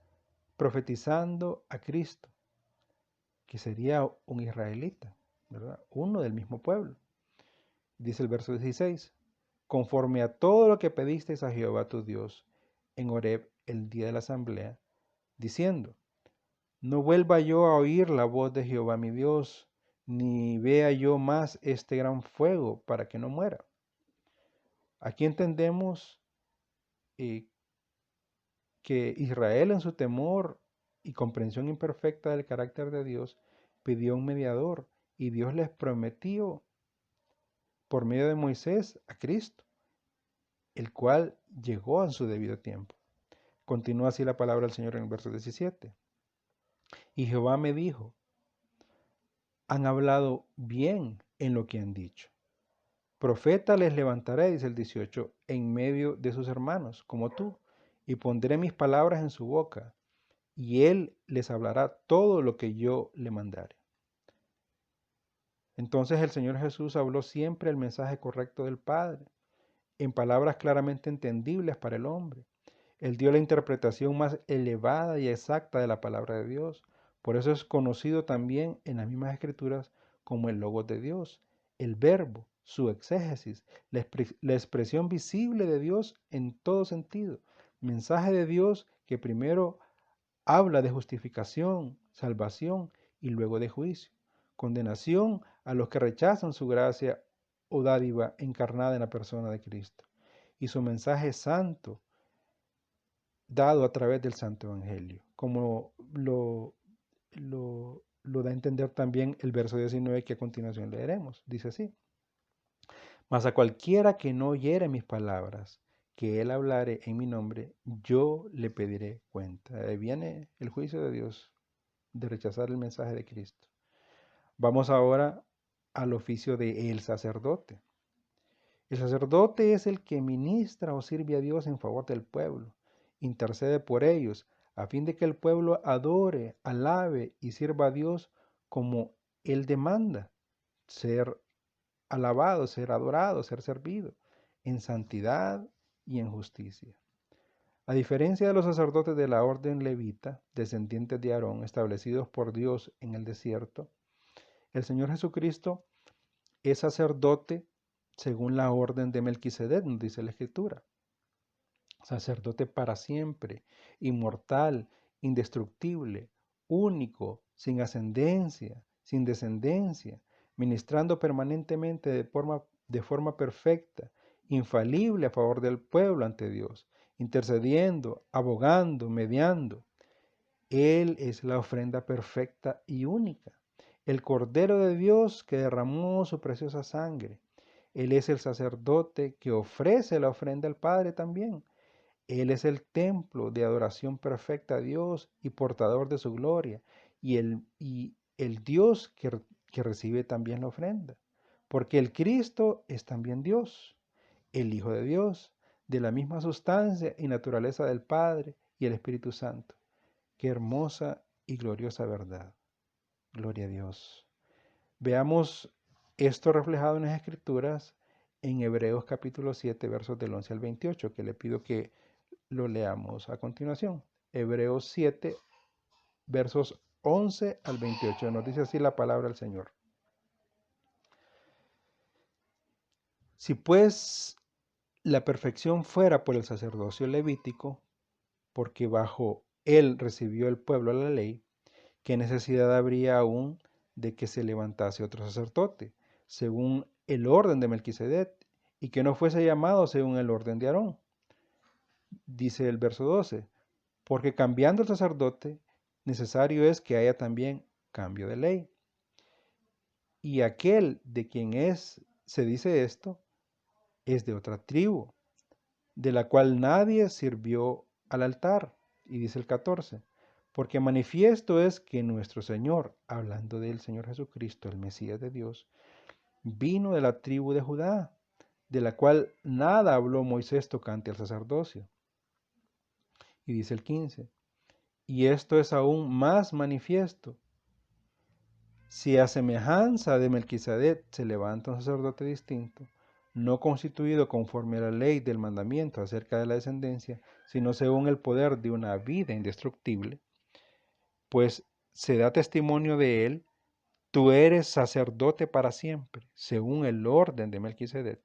profetizando a Cristo, que sería un israelita, ¿verdad? Uno del mismo pueblo. Dice el verso 16, conforme a todo lo que pedisteis a Jehová tu Dios en Horeb el día de la asamblea, diciendo, no vuelva yo a oír la voz de Jehová mi Dios, ni vea yo más este gran fuego para que no muera. Aquí entendemos que Israel en su temor y comprensión imperfecta del carácter de Dios pidió un mediador y Dios les prometió por medio de Moisés a Cristo, el cual llegó en su debido tiempo. Continúa así la palabra del Señor en el verso 17. Y Jehová me dijo, han hablado bien en lo que han dicho. Profeta les levantaré, dice el 18, en medio de sus hermanos, como tú, y pondré mis palabras en su boca, y él les hablará todo lo que yo le mandare. Entonces el Señor Jesús habló siempre el mensaje correcto del Padre, en palabras claramente entendibles para el hombre. Él dio la interpretación más elevada y exacta de la palabra de Dios. Por eso es conocido también en las mismas escrituras como el Logos de Dios, el Verbo, su exégesis, la expresión visible de Dios en todo sentido. Mensaje de Dios que primero habla de justificación, salvación y luego de juicio. Condenación a los que rechazan su gracia o dádiva encarnada en la persona de Cristo. Y su mensaje santo, dado a través del Santo Evangelio, como lo da a entender también el verso 19 que a continuación leeremos. Dice así, mas a cualquiera que no oyere mis palabras, que él hablare en mi nombre, yo le pediré cuenta. Ahí viene el juicio de Dios de rechazar el mensaje de Cristo. Vamos ahora al oficio de el sacerdote. El sacerdote es el que ministra o sirve a Dios en favor del pueblo, intercede por ellos, a fin de que el pueblo adore, alabe y sirva a Dios como Él demanda, ser alabado, ser adorado, ser servido, en santidad y en justicia. A diferencia de los sacerdotes de la orden levita, descendientes de Aarón, establecidos por Dios en el desierto, el Señor Jesucristo es sacerdote según la orden de Melquisedec, nos dice la Escritura. Sacerdote para siempre, inmortal, indestructible, único, sin ascendencia, sin descendencia, ministrando permanentemente de forma perfecta, infalible a favor del pueblo ante Dios, intercediendo, abogando, mediando. Él es la ofrenda perfecta y única, el Cordero de Dios que derramó su preciosa sangre. Él es el sacerdote que ofrece la ofrenda al Padre también. Él es el templo de adoración perfecta a Dios y portador de su gloria, y el Dios que recibe también la ofrenda, porque el Cristo es también Dios, el Hijo de Dios, de la misma sustancia y naturaleza del Padre y el Espíritu Santo. Qué hermosa y gloriosa verdad. Gloria a Dios. Veamos esto reflejado en las Escrituras en Hebreos capítulo 7, versos del 11 al 28, que le pido que lo leamos a continuación. Hebreos 7, versos 11 al 28. Nos dice así la palabra del Señor. Si pues la perfección fuera por el sacerdocio levítico, porque bajo él recibió el pueblo la ley, ¿qué necesidad habría aún de que se levantase otro sacerdote, según el orden de Melquisedec, y que no fuese llamado según el orden de Aarón? Dice el verso 12, porque cambiando el sacerdote, necesario es que haya también cambio de ley. Y aquel de quien se dice esto, es de otra tribu, de la cual nadie sirvió al altar. Y dice el 14, porque manifiesto es que nuestro Señor, hablando del Señor Jesucristo, el Mesías de Dios, vino de la tribu de Judá, de la cual nada habló Moisés tocante al sacerdocio. Y dice el 15, y esto es aún más manifiesto. Si a semejanza de Melquisedec se levanta un sacerdote distinto, no constituido conforme a la ley del mandamiento acerca de la descendencia, sino según el poder de una vida indestructible, pues se da testimonio de él, tú eres sacerdote para siempre, según el orden de Melquisedec.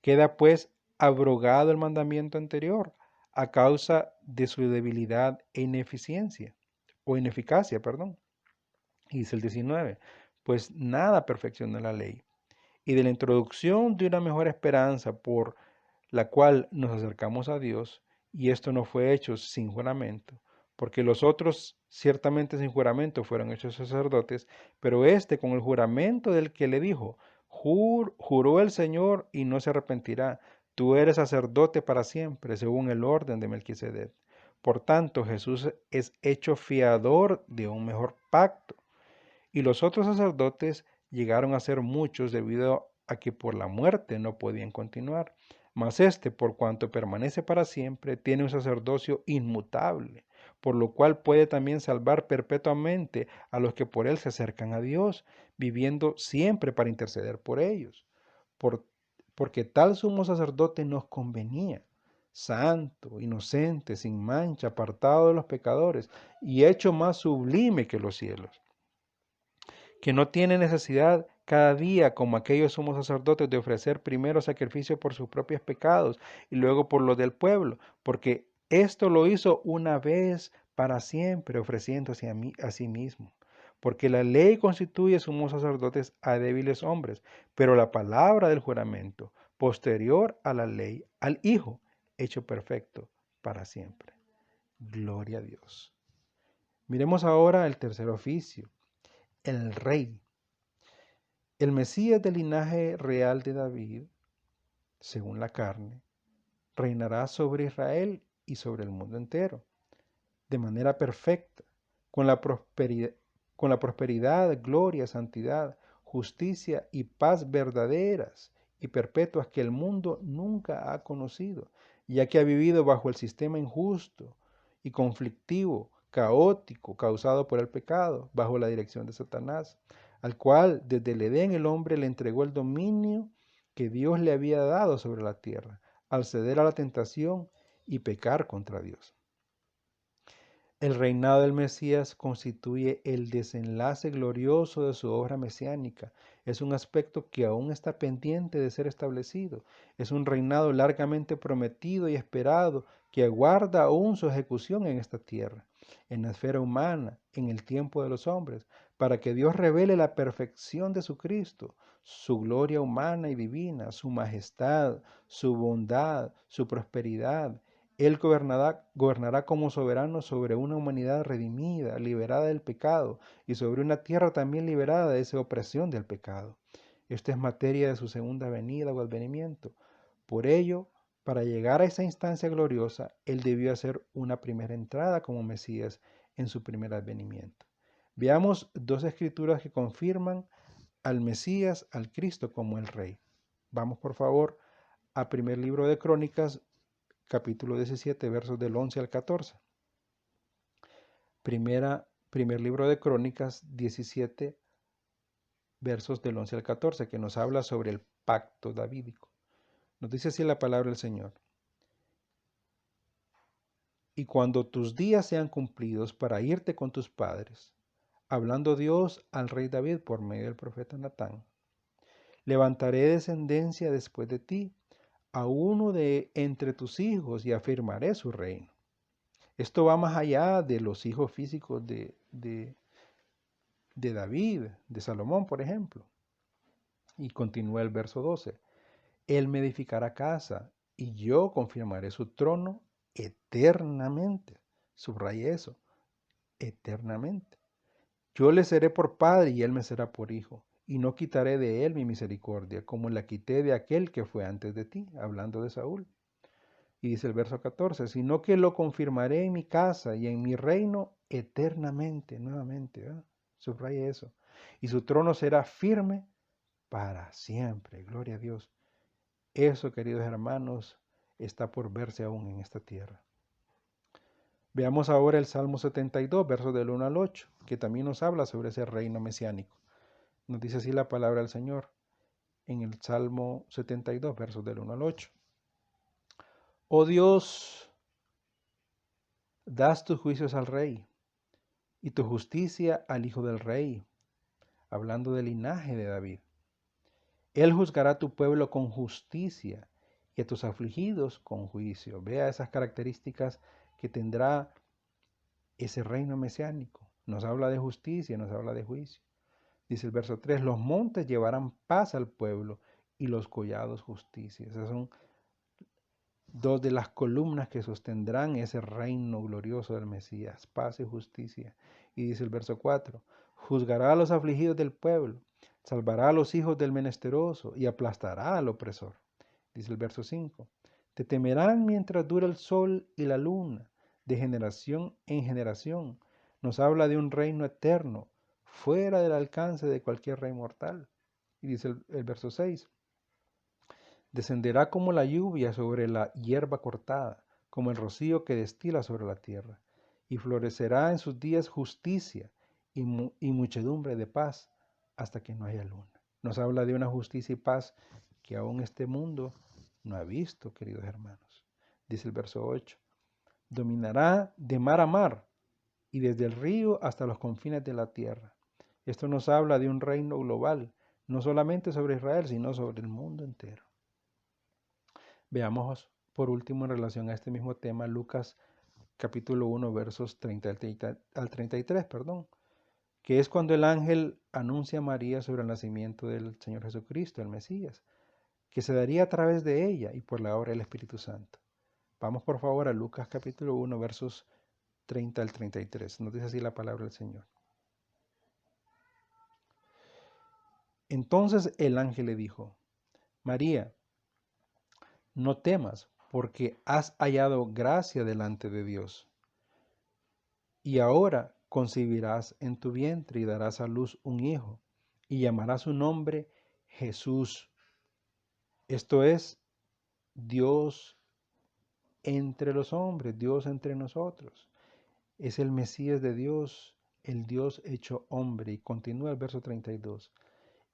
Queda pues abrogado el mandamiento anterior a causa de su debilidad e ineficiencia, o ineficacia, perdón. Y dice el 19, pues nada perfecciona la ley. Y de la introducción de una mejor esperanza por la cual nos acercamos a Dios, y esto no fue hecho sin juramento, porque los otros ciertamente sin juramento fueron hechos sacerdotes, pero este con el juramento del que le dijo, juró el Señor y no se arrepentirá, tú eres sacerdote para siempre, según el orden de Melquisedec. Por tanto, Jesús es hecho fiador de un mejor pacto. Y los otros sacerdotes llegaron a ser muchos debido a que por la muerte no podían continuar. Mas este, por cuanto permanece para siempre, tiene un sacerdocio inmutable, por lo cual puede también salvar perpetuamente a los que por él se acercan a Dios, viviendo siempre para interceder por ellos. Porque tal sumo sacerdote nos convenía, santo, inocente, sin mancha, apartado de los pecadores y hecho más sublime que los cielos, que no tiene necesidad cada día, como aquellos sumos sacerdotes, de ofrecer primero sacrificio por sus propios pecados y luego por los del pueblo, porque esto lo hizo una vez para siempre, ofreciéndose a sí mismo. Porque la ley constituye sumos sacerdotes a débiles hombres, pero la palabra del juramento, posterior a la ley, al Hijo, hecho perfecto para siempre. Gloria a Dios. Miremos ahora el tercer oficio, el rey. El Mesías del linaje real de David, según la carne, reinará sobre Israel y sobre el mundo entero, de manera perfecta, con la prosperidad, gloria, santidad, justicia y paz verdaderas y perpetuas que el mundo nunca ha conocido, ya que ha vivido bajo el sistema injusto y conflictivo, caótico, causado por el pecado, bajo la dirección de Satanás, al cual desde el Edén el hombre le entregó el dominio que Dios le había dado sobre la tierra, al ceder a la tentación y pecar contra Dios. El reinado del Mesías constituye el desenlace glorioso de su obra mesiánica. Es un aspecto que aún está pendiente de ser establecido. Es un reinado largamente prometido y esperado que aguarda aún su ejecución en esta tierra, en la esfera humana, en el tiempo de los hombres, para que Dios revele la perfección de su Cristo, su gloria humana y divina, su majestad, su bondad, su prosperidad. Él gobernará como soberano sobre una humanidad redimida, liberada del pecado, y sobre una tierra también liberada de esa opresión del pecado. Esta es materia de su segunda venida o advenimiento. Por ello, para llegar a esa instancia gloriosa, Él debió hacer una primera entrada como Mesías en su primer advenimiento. Veamos dos escrituras que confirman al Mesías, al Cristo como el Rey. Vamos por favor a primer libro de Crónicas, capítulo 17, versos del 11 al 14. Primer libro de Crónicas 17, versos del 11 al 14, que nos habla sobre el pacto davídico. Nos dice así la palabra del Señor. Y cuando tus días sean cumplidos para irte con tus padres, hablando Dios al rey David por medio del profeta Natán, levantaré descendencia después de ti, a uno de entre tus hijos, y afirmaré su reino. Esto va más allá de los hijos físicos de David, de Salomón, por ejemplo. Y continúa el verso 12. Él me edificará casa y yo confirmaré su trono eternamente. Subraya eso, eternamente. Yo le seré por padre y él me será por hijo. Y no quitaré de él mi misericordia, como la quité de aquel que fue antes de ti, hablando de Saúl. Y dice el verso 14, sino que lo confirmaré en mi casa y en mi reino eternamente, nuevamente, ¿verdad? Subraya eso. Y su trono será firme para siempre. Gloria a Dios. Eso, queridos hermanos, está por verse aún en esta tierra. Veamos ahora el Salmo 72, versos del 1 al 8, que también nos habla sobre ese reino mesiánico. Nos dice así la palabra del Señor en el Salmo 72, versos del 1 al 8. Oh Dios, das tus juicios al rey y tu justicia al hijo del rey, hablando del linaje de David. Él juzgará a tu pueblo con justicia y a tus afligidos con juicio. Vea esas características que tendrá ese reino mesiánico. Nos habla de justicia, nos habla de juicio. Dice el verso 3, los montes llevarán paz al pueblo y los collados justicia. Esas son dos de las columnas que sostendrán ese reino glorioso del Mesías, paz y justicia. Y dice el verso 4, juzgará a los afligidos del pueblo, salvará a los hijos del menesteroso y aplastará al opresor. Dice el verso 5, te temerán mientras dura el sol y la luna, de generación en generación. Nos habla de un reino eterno, fuera del alcance de cualquier rey mortal. Y dice el verso 6, descenderá como la lluvia sobre la hierba cortada, como el rocío que destila sobre la tierra, y florecerá en sus días justicia y muchedumbre de paz hasta que no haya luna. Nos habla de una justicia y paz que aún este mundo no ha visto, queridos hermanos. Dice el verso 8, dominará de mar a mar y desde el río hasta los confines de la tierra. Esto nos habla de un reino global, no solamente sobre Israel, sino sobre el mundo entero. Veamos por último en relación a este mismo tema Lucas capítulo 1 versos 30 al 33, que es cuando el ángel anuncia a María sobre el nacimiento del Señor Jesucristo, el Mesías, que se daría a través de ella y por la obra del Espíritu Santo. Vamos por favor a Lucas capítulo 1 versos 30 al 33. Nos dice así la palabra del Señor. Entonces el ángel le dijo, María, no temas, porque has hallado gracia delante de Dios. Y ahora concebirás en tu vientre y darás a luz un hijo, y llamarás su nombre Jesús. Esto es Dios entre los hombres, Dios entre nosotros. Es el Mesías de Dios, el Dios hecho hombre. Y continúa el verso 32.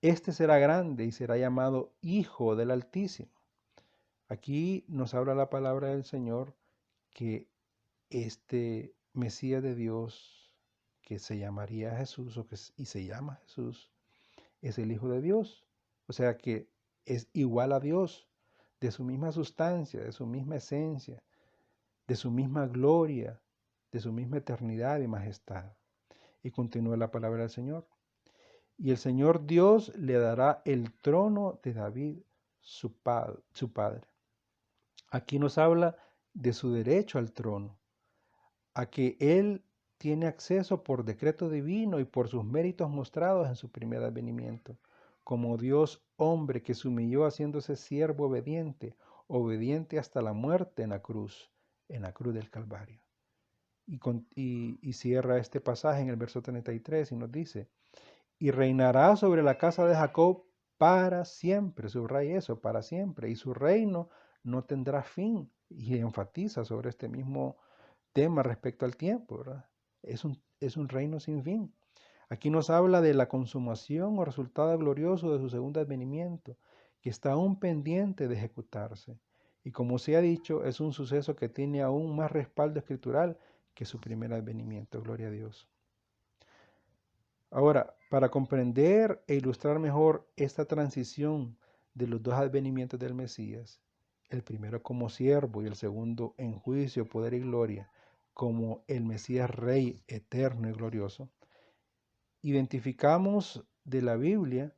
Este será grande y será llamado Hijo del Altísimo. Aquí nos habla la palabra del Señor que este Mesías de Dios, que se llamaría Jesús y se llama Jesús, es el Hijo de Dios. O sea que es igual a Dios, de su misma sustancia, de su misma esencia, de su misma gloria, de su misma eternidad y majestad. Y continúa la palabra del Señor. Y el Señor Dios le dará el trono de David, su padre. Aquí nos habla de su derecho al trono, a que Él tiene acceso por decreto divino y por sus méritos mostrados en su primer advenimiento, como Dios hombre que se humilló haciéndose siervo obediente, obediente hasta la muerte en la cruz del Calvario. Y cierra este pasaje en el verso 33 y nos dice, y reinará sobre la casa de Jacob para siempre, subraya eso, para siempre, y su reino no tendrá fin, y enfatiza sobre este mismo tema respecto al tiempo, ¿verdad? Es un reino sin fin. Aquí nos habla de la consumación o resultado glorioso de su segundo advenimiento, que está aún pendiente de ejecutarse. Y como se ha dicho, es un suceso que tiene aún más respaldo escritural que su primer advenimiento. Gloria a Dios. Ahora, para comprender e ilustrar mejor esta transición de los dos advenimientos del Mesías, el primero como siervo y el segundo en juicio, poder y gloria, como el Mesías Rey eterno y glorioso, identificamos de la Biblia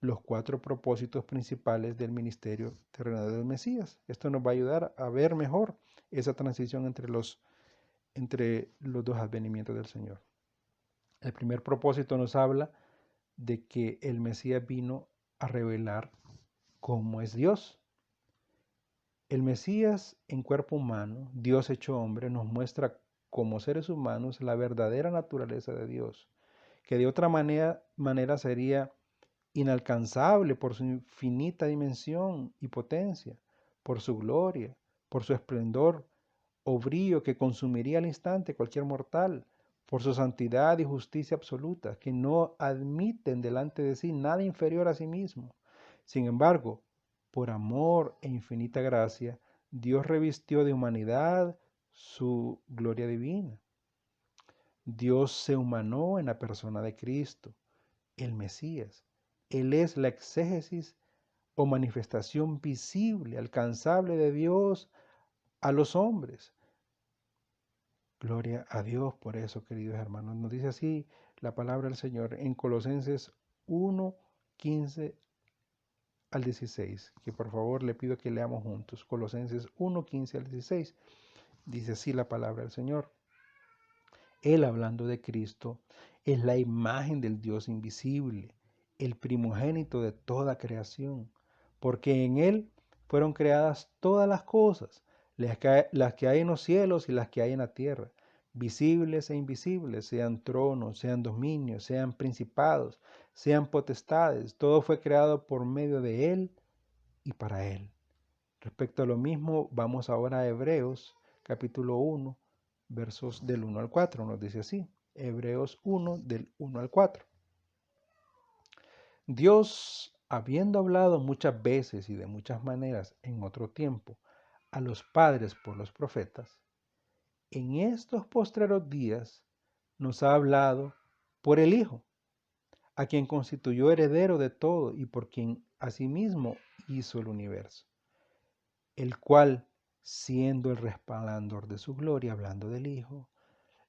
los 4 propósitos principales del ministerio terrenal del Mesías. Esto nos va a ayudar a ver mejor esa transición entre los dos advenimientos del Señor. El primer propósito nos habla de que el Mesías vino a revelar cómo es Dios. El Mesías en cuerpo humano, Dios hecho hombre, nos muestra como seres humanos la verdadera naturaleza de Dios, que de otra manera sería inalcanzable por su infinita dimensión y potencia, por su gloria, por su esplendor o brillo que consumiría al instante cualquier mortal, por su santidad y justicia absoluta, que no admiten delante de sí nada inferior a sí mismo. Sin embargo, por amor e infinita gracia, Dios revistió de humanidad su gloria divina. Dios se humanó en la persona de Cristo, el Mesías. Él es la exégesis o manifestación visible, alcanzable de Dios a los hombres. Gloria a Dios por eso, queridos hermanos. Nos dice así la palabra del Señor en Colosenses 1, 15 al 16, que por favor le pido que leamos juntos. Colosenses 1, 15 al 16. Dice así la palabra del Señor. Él, hablando de Cristo, es la imagen del Dios invisible, el primogénito de toda creación, porque en Él fueron creadas todas las cosas, las que hay en los cielos y las que hay en la tierra, visibles e invisibles, sean tronos, sean dominios, sean principados, sean potestades. Todo fue creado por medio de Él y para Él. Respecto a lo mismo, vamos ahora a Hebreos capítulo 1, versos del 1 al 4. Nos dice así, Hebreos 1 del 1 al 4. Dios, habiendo hablado muchas veces y de muchas maneras en otro tiempo a los padres por los profetas, en estos postreros días nos ha hablado por el Hijo, a quien constituyó heredero de todo y por quien asimismo hizo el universo, el cual, siendo el resplandor de su gloria, hablando del Hijo,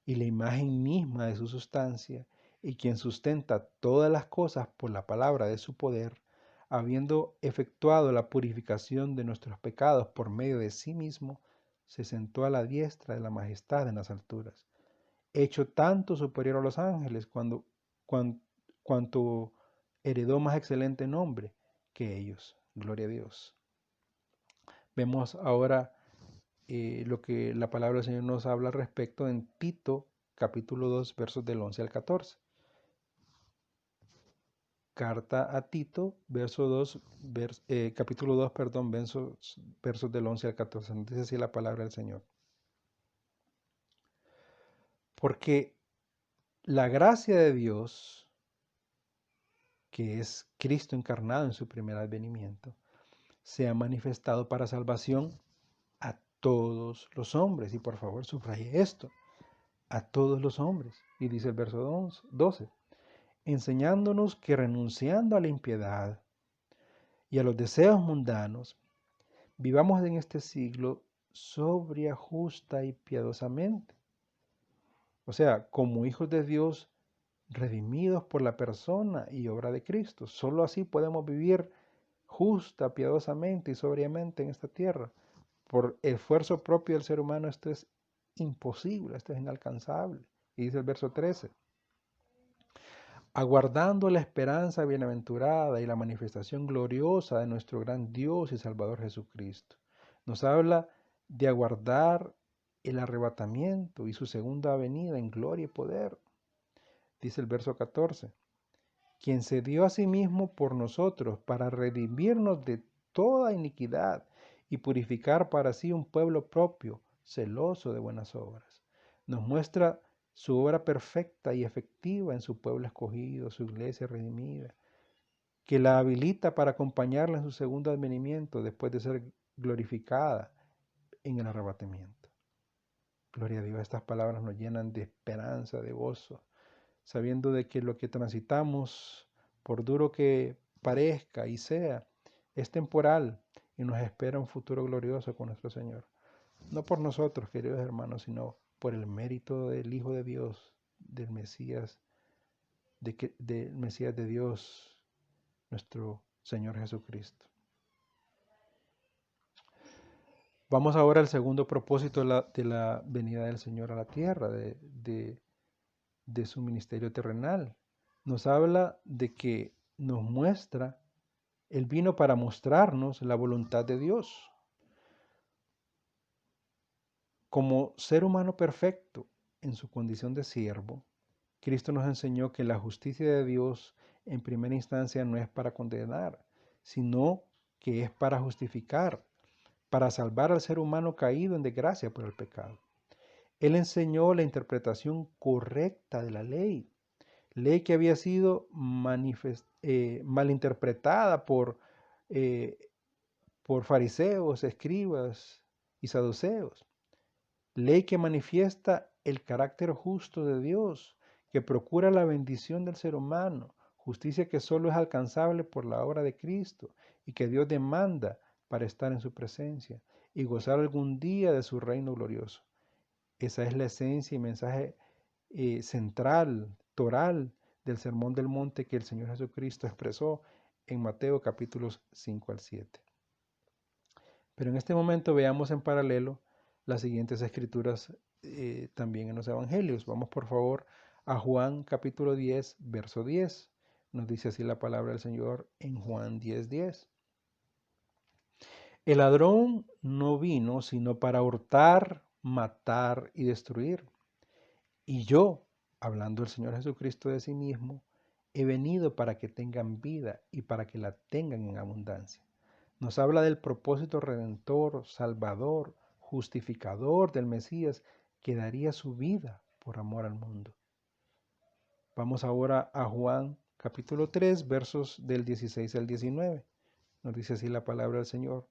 y la imagen misma de su sustancia, y quien sustenta todas las cosas por la palabra de su poder, habiendo efectuado la purificación de nuestros pecados por medio de sí mismo, se sentó a la diestra de la majestad en las alturas, hecho tanto superior a los ángeles cuanto heredó más excelente nombre que ellos. Gloria a Dios. Vemos ahora lo que la palabra del Señor nos habla al respecto en Tito, capítulo 2, versos del 11 al 14. Carta a Tito, capítulo 2, perdón, versos del 11 al 14. Nos dice así la palabra del Señor. Porque la gracia de Dios, que es Cristo encarnado en su primer advenimiento, se ha manifestado para salvación a todos los hombres. Y por favor, subraye esto, a todos los hombres. Y dice el verso 12, enseñándonos que renunciando a la impiedad y a los deseos mundanos, vivamos en este siglo sobria, justa y piadosamente. O sea, como hijos de Dios, redimidos por la persona y obra de Cristo. Solo así podemos vivir justa, piadosamente y sobriamente en esta tierra. Por esfuerzo propio del ser humano esto es imposible, esto es inalcanzable. Y dice el verso 13, aguardando la esperanza bienaventurada y la manifestación gloriosa de nuestro gran Dios y Salvador Jesucristo. Nos habla de aguardar el arrebatamiento y su segunda venida en gloria y poder. Dice el verso 14, quien se dio a sí mismo por nosotros para redimirnos de toda iniquidad y purificar para sí un pueblo propio, celoso de buenas obras. Nos muestra su obra perfecta y efectiva en su pueblo escogido, su iglesia redimida, que la habilita para acompañarla en su segundo advenimiento después de ser glorificada en el arrebatamiento. Gloria a Dios, estas palabras nos llenan de esperanza, de gozo, sabiendo de que lo que transitamos, por duro que parezca y sea, es temporal y nos espera un futuro glorioso con nuestro Señor. No por nosotros, queridos hermanos, sino por el mérito del Hijo de Dios, del Mesías, del Mesías de Dios, nuestro Señor Jesucristo. Vamos ahora al segundo propósito de la venida del Señor a la tierra, de su ministerio terrenal. Nos habla de que nos muestra, Él vino para mostrarnos la voluntad de Dios. Como ser humano perfecto en su condición de siervo, Cristo nos enseñó que la justicia de Dios en primera instancia no es para condenar, sino que es para justificar, para salvar al ser humano caído en desgracia por el pecado. Él enseñó la interpretación correcta de la ley que había sido malinterpretada por fariseos, escribas y saduceos. Ley que manifiesta el carácter justo de Dios, que procura la bendición del ser humano, justicia que solo es alcanzable por la obra de Cristo y que Dios demanda para estar en su presencia y gozar algún día de su reino glorioso. Esa es la esencia y mensaje central, toral del Sermón del Monte que el Señor Jesucristo expresó en Mateo capítulos 5 al 7. Pero en este momento veamos en paralelo las siguientes escrituras también en los evangelios. Vamos por favor a Juan capítulo 10, verso 10. Nos dice así la palabra del Señor en Juan 10, 10. El ladrón no vino sino para hurtar, matar y destruir. Y yo, hablando el Señor Jesucristo de sí mismo, he venido para que tengan vida y para que la tengan en abundancia. Nos habla del propósito redentor, salvador, justificador del Mesías que daría su vida por amor al mundo. Vamos ahora a Juan capítulo 3, versos del 16 al 19. Nos dice así la palabra del Señor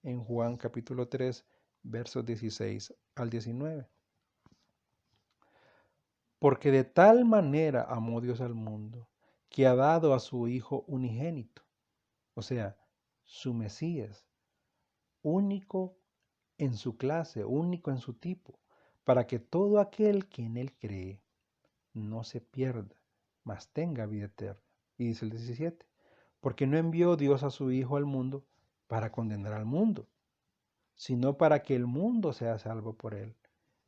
en Juan capítulo 3, versos 16 al 19. Porque de tal manera amó Dios al mundo, que ha dado a su Hijo unigénito, o sea, su Mesías, único en su clase, único en su tipo, para que todo aquel que en Él cree no se pierda, mas tenga vida eterna. Y dice el 17, porque no envió Dios a su Hijo al mundo para condenar al mundo, sino para que el mundo sea salvo por Él.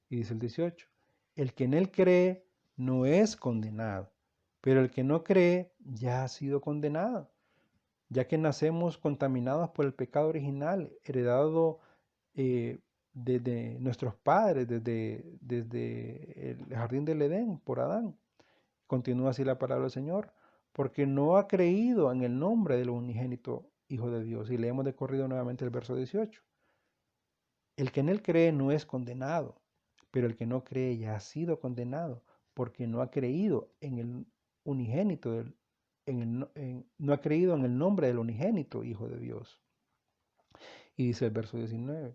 Y dice el 18, el que en Él cree no es condenado, pero el que no cree ya ha sido condenado, ya que nacemos contaminados por el pecado original, heredado desde nuestros padres, desde el jardín del Edén, por Adán. Continúa así la palabra del Señor, porque no ha creído en el nombre del unigénito Hijo de Dios. Y leemos de corrido nuevamente el verso 18. El que en él cree no es condenado, pero el que no cree ya ha sido condenado, porque no ha creído en el unigénito, no ha creído en el nombre del unigénito Hijo de Dios. Y dice el verso 19,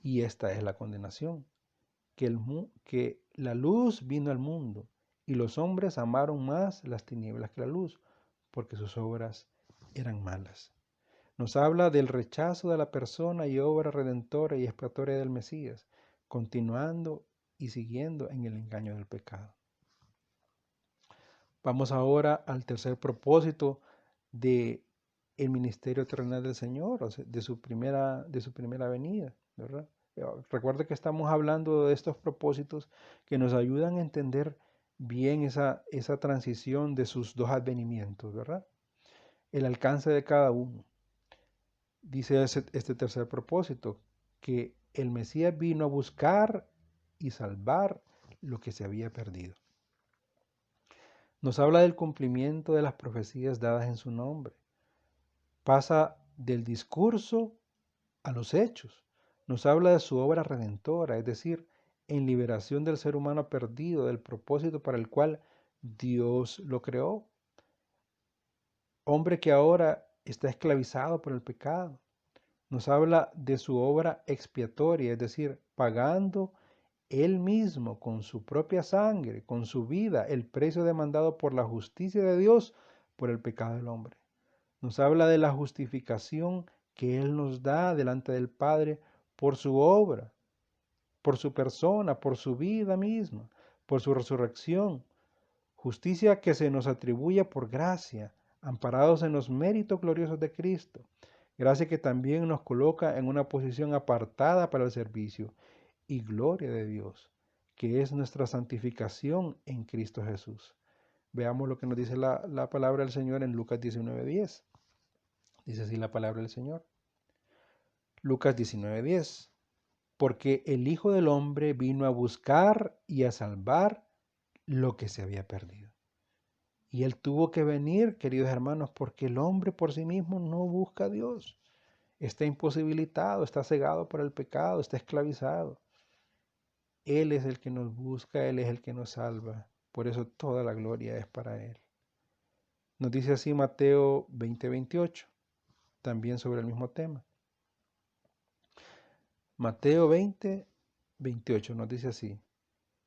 y esta es la condenación, que la luz vino al mundo, y los hombres amaron más las tinieblas que la luz, porque sus obras eran malas. Nos habla del rechazo de la persona y obra redentora y expiatoria del Mesías, continuando y siguiendo en el engaño del pecado. Vamos ahora al tercer propósito de el ministerio terrenal del Señor, o sea, de su primera venida, ¿verdad? Recuerde que estamos hablando de estos propósitos que nos ayudan a entender bien esa transición de sus dos advenimientos, ¿verdad? El alcance de cada uno. Dice este tercer propósito, que el Mesías vino a buscar y salvar lo que se había perdido. Nos habla del cumplimiento de las profecías dadas en su nombre. Pasa del discurso a los hechos. Nos habla de su obra redentora, es decir, en liberación del ser humano perdido, del propósito para el cual Dios lo creó. Hombre que ahora está esclavizado por el pecado. Nos habla de su obra expiatoria, es decir, pagando él mismo con su propia sangre, con su vida, el precio demandado por la justicia de Dios por el pecado del hombre. Nos habla de la justificación que Él nos da delante del Padre por su obra, por su persona, por su vida misma, por su resurrección. Justicia que se nos atribuye por gracia, amparados en los méritos gloriosos de Cristo. Gracia que también nos coloca en una posición apartada para el servicio y gloria de Dios, que es nuestra santificación en Cristo Jesús. Veamos lo que nos dice la palabra del Señor en Lucas 19:10. Dice así la palabra del Señor. Lucas 19:10. Porque el Hijo del Hombre vino a buscar y a salvar lo que se había perdido. Y Él tuvo que venir, queridos hermanos, porque el hombre por sí mismo no busca a Dios. Está imposibilitado, está cegado por el pecado, está esclavizado. Él es el que nos busca, Él es el que nos salva. Por eso toda la gloria es para Él. Nos dice así Mateo 20:28, también sobre el mismo tema. Mateo 20:28 nos dice así.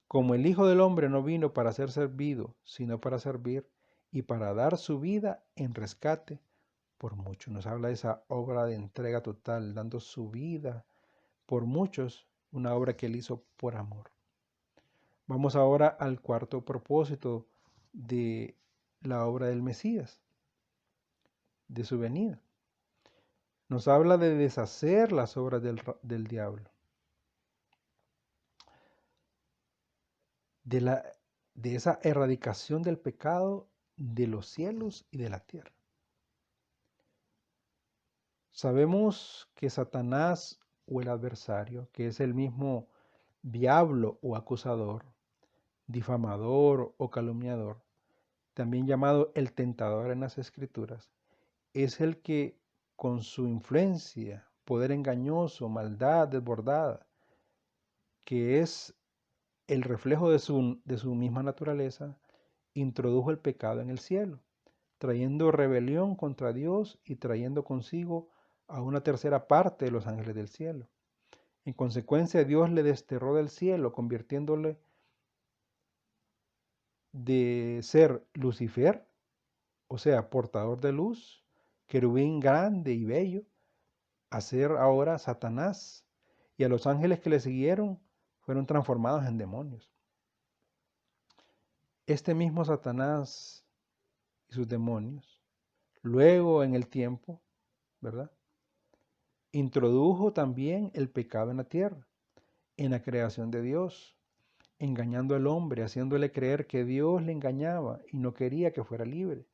Como el Hijo del Hombre no vino para ser servido, sino para servir y para dar su vida en rescate por muchos. Nos habla de esa obra de entrega total, dando su vida por muchos, una obra que Él hizo por amor. Vamos ahora al cuarto propósito de la obra del Mesías, de su venida. Nos habla de deshacer las obras del diablo, de esa erradicación del pecado de los cielos y de la tierra. Sabemos que Satanás o el adversario, que es el mismo diablo o acusador, difamador o calumniador, también llamado el tentador en las Escrituras, es el que con su influencia, poder engañoso, maldad desbordada, que es el reflejo de su misma naturaleza, introdujo el pecado en el cielo, trayendo rebelión contra Dios y trayendo consigo a una tercera parte de los ángeles del cielo. En consecuencia, Dios le desterró del cielo, convirtiéndole de ser Lucifer, o sea, portador de luz, querubín grande y bello, a ser ahora Satanás, y a los ángeles que le siguieron fueron transformados en demonios. Este mismo Satanás y sus demonios, luego en el tiempo, ¿verdad? Introdujo también el pecado en la tierra, en la creación de Dios, engañando al hombre, haciéndole creer que Dios le engañaba y no quería que fuera libre,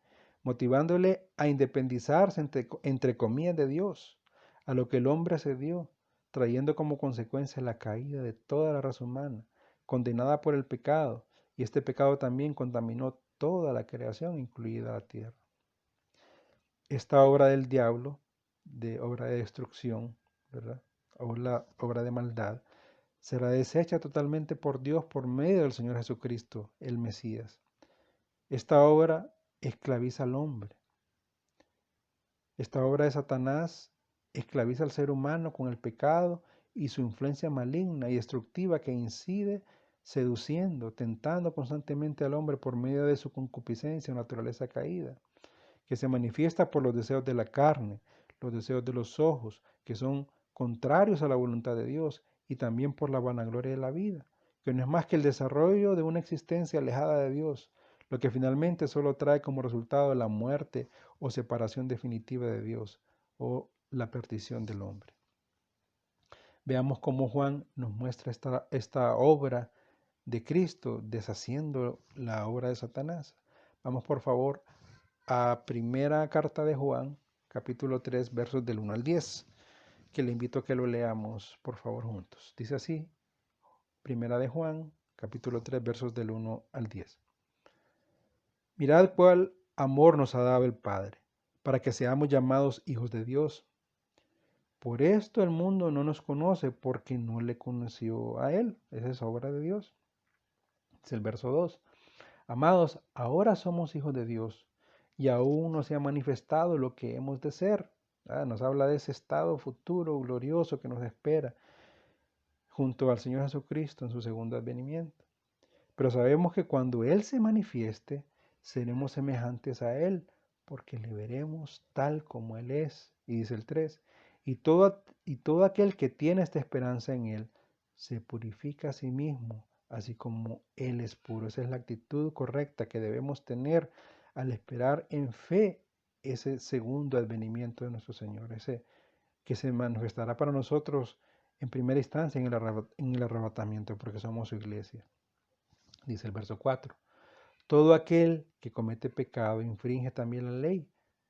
motivándole a independizarse entre comillas de Dios, a lo que el hombre cedió, trayendo como consecuencia la caída de toda la raza humana, condenada por el pecado, y este pecado también contaminó toda la creación, incluida la tierra. Esta obra del diablo, de obra de destrucción, ¿verdad? O la obra de maldad, será deshecha totalmente por Dios por medio del Señor Jesucristo, el Mesías. Esta obra esclaviza al hombre. Esta obra de Satanás esclaviza al ser humano con el pecado y su influencia maligna y destructiva que incide seduciendo, tentando constantemente al hombre por medio de su concupiscencia o naturaleza caída, que se manifiesta por los deseos de la carne, los deseos de los ojos, que son contrarios a la voluntad de Dios, y también por la vanagloria de la vida, que no es más que el desarrollo de una existencia alejada de Dios, lo que finalmente solo trae como resultado la muerte o separación definitiva de Dios o la perdición del hombre. Veamos cómo Juan nos muestra esta obra de Cristo deshaciendo la obra de Satanás. Vamos por favor a primera carta de Juan, capítulo 3, versos del 1 al 10, que le invito a que lo leamos por favor juntos. Dice así, primera de Juan, capítulo 3, versos del 1 al 10. Mirad cuál amor nos ha dado el Padre, para que seamos llamados hijos de Dios. Por esto el mundo no nos conoce, porque no le conoció a Él. Esa es obra de Dios. Es el verso 2. Amados, ahora somos hijos de Dios, y aún no se ha manifestado lo que hemos de ser. Nos habla de ese estado futuro glorioso que nos espera junto al Señor Jesucristo en su segundo advenimiento. Pero sabemos que cuando Él se manifieste, seremos semejantes a Él, porque le veremos tal como Él es. Y dice el 3, y todo aquel que tiene esta esperanza en Él, se purifica a sí mismo, así como Él es puro. Esa es la actitud correcta que debemos tener al esperar en fe ese segundo advenimiento de nuestro Señor, ese que se manifestará para nosotros en primera instancia en el arrebatamiento, porque somos su iglesia. Dice el verso 4. Todo aquel que comete pecado infringe también la ley,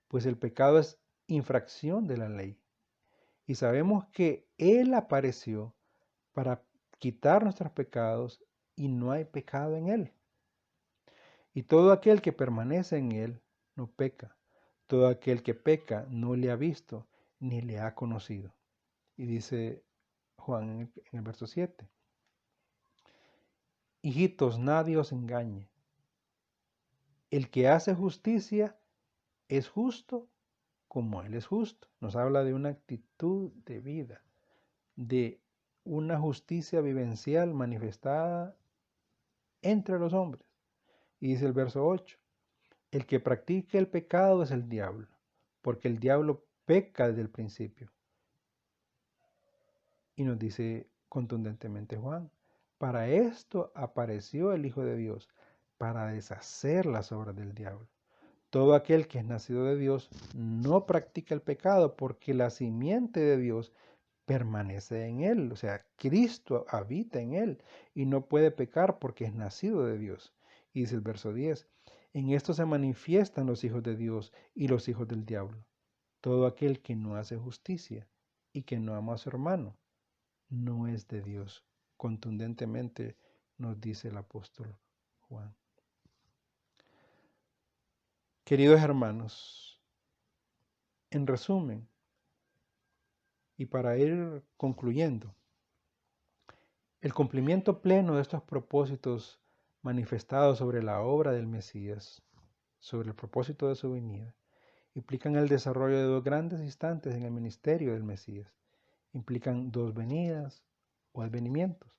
pues el pecado es infracción de la ley. Y sabemos que Él apareció para quitar nuestros pecados y no hay pecado en Él. Y todo aquel que permanece en Él no peca. Todo aquel que peca no le ha visto ni le ha conocido. Y dice Juan en el verso 7. Hijitos, nadie os engañe. El que hace justicia es justo como Él es justo. Nos habla de una actitud de vida, de una justicia vivencial manifestada entre los hombres. Y dice el verso 8, el que practica el pecado es el diablo, porque el diablo peca desde el principio. Y nos dice contundentemente Juan, para esto apareció el Hijo de Dios, para deshacer las obras del diablo. Todo aquel que es nacido de Dios no practica el pecado, porque la simiente de Dios permanece en él. O sea, Cristo habita en él y no puede pecar porque es nacido de Dios. Y dice el verso 10, en esto se manifiestan los hijos de Dios y los hijos del diablo. Todo aquel que no hace justicia y que no ama a su hermano, no es de Dios. Contundentemente nos dice el apóstol Juan. Queridos hermanos, en resumen, y para ir concluyendo, el cumplimiento pleno de estos propósitos manifestados sobre la obra del Mesías, sobre el propósito de su venida, implican el desarrollo de dos grandes instantes en el ministerio del Mesías. Implican dos venidas o advenimientos,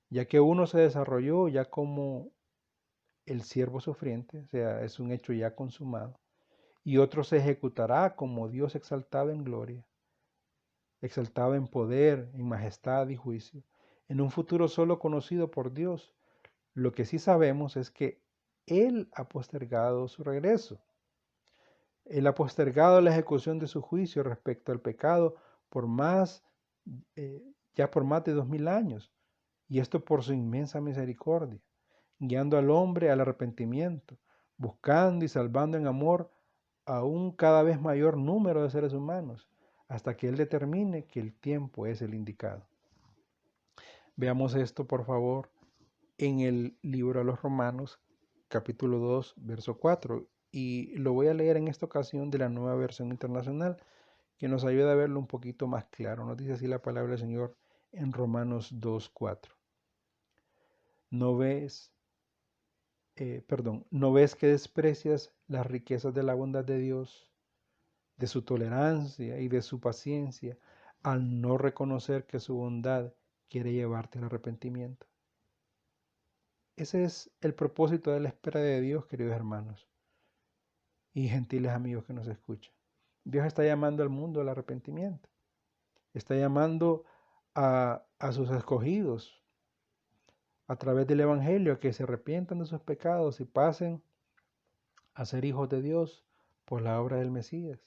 ya que uno se desarrolló ya como el siervo sufriente, o sea, es un hecho ya consumado, y otro se ejecutará como Dios exaltado en gloria, exaltado en poder, en majestad y juicio, en un futuro solo conocido por Dios. Lo que sí sabemos es que Él ha postergado su regreso. Él ha postergado la ejecución de su juicio respecto al pecado por ya por más de 2000 años, y esto por su inmensa misericordia, guiando al hombre al arrepentimiento, buscando y salvando en amor a un cada vez mayor número de seres humanos, hasta que Él determine que el tiempo es el indicado. Veamos esto, por favor, en el libro a los Romanos, capítulo 2, verso 4. Y lo voy a leer en esta ocasión de la Nueva Versión Internacional, que nos ayuda a verlo un poquito más claro. Nos dice así la palabra del Señor en Romanos 2, 4. ¿No ves, no ves que desprecias las riquezas de la bondad de Dios, de su tolerancia y de su paciencia, al no reconocer que su bondad quiere llevarte al arrepentimiento? Ese es el propósito de la espera de Dios, queridos hermanos y gentiles amigos que nos escuchan. Dios está llamando al mundo al arrepentimiento. Está llamando a sus escogidos a través del Evangelio a que se arrepientan de sus pecados y pasen a ser hijos de Dios por la obra del Mesías.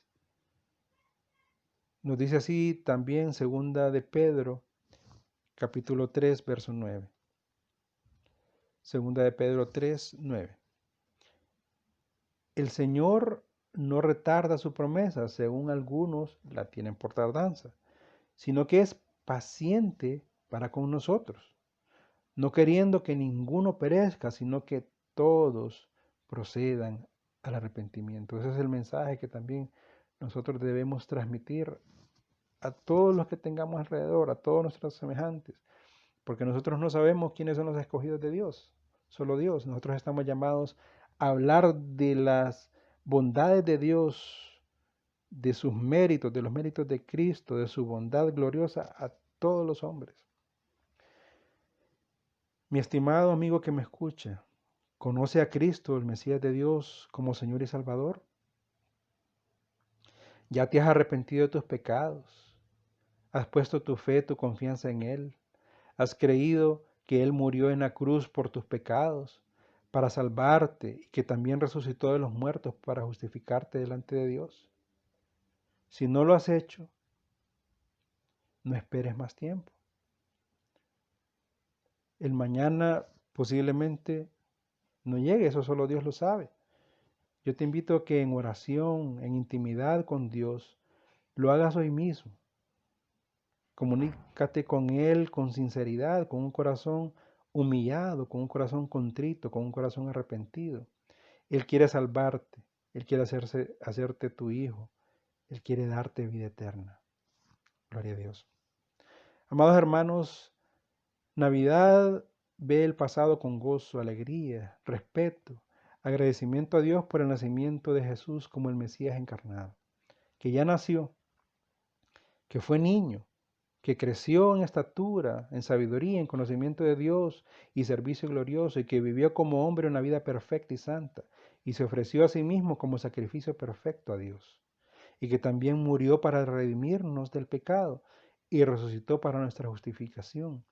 Nos dice así también segunda de Pedro, capítulo 3, verso 9. Segunda de Pedro 3, 9. El Señor no retarda su promesa, según algunos la tienen por tardanza, sino que es paciente para con nosotros, no queriendo que ninguno perezca, sino que todos procedan al arrepentimiento. Ese es el mensaje que también nosotros debemos transmitir a todos los que tengamos alrededor, a todos nuestros semejantes, porque nosotros no sabemos quiénes son los escogidos de Dios, solo Dios. Nosotros estamos llamados a hablar de las bondades de Dios, de sus méritos, de los méritos de Cristo, de su bondad gloriosa a todos los hombres. Mi estimado amigo que me escucha, ¿conoce a Cristo, el Mesías de Dios, como Señor y Salvador? ¿Ya te has arrepentido de tus pecados? ¿Has puesto tu fe, tu confianza en Él? ¿Has creído que Él murió en la cruz por tus pecados para salvarte y que también resucitó de los muertos para justificarte delante de Dios? Si no lo has hecho, no esperes más tiempo. El mañana posiblemente no llegue, eso solo Dios lo sabe. Yo te invito a que en oración, en intimidad con Dios, lo hagas hoy mismo. Comunícate con Él con sinceridad, con un corazón humillado, con un corazón contrito, con un corazón arrepentido. Él quiere salvarte, Él quiere hacerte tu hijo, Él quiere darte vida eterna. Gloria a Dios. Amados hermanos, Navidad ve el pasado con gozo, alegría, respeto, agradecimiento a Dios por el nacimiento de Jesús como el Mesías encarnado, que ya nació, que fue niño, que creció en estatura, en sabiduría, en conocimiento de Dios y servicio glorioso, y que vivió como hombre una vida perfecta y santa, y se ofreció a sí mismo como sacrificio perfecto a Dios, y que también murió para redimirnos del pecado y resucitó para nuestra justificación.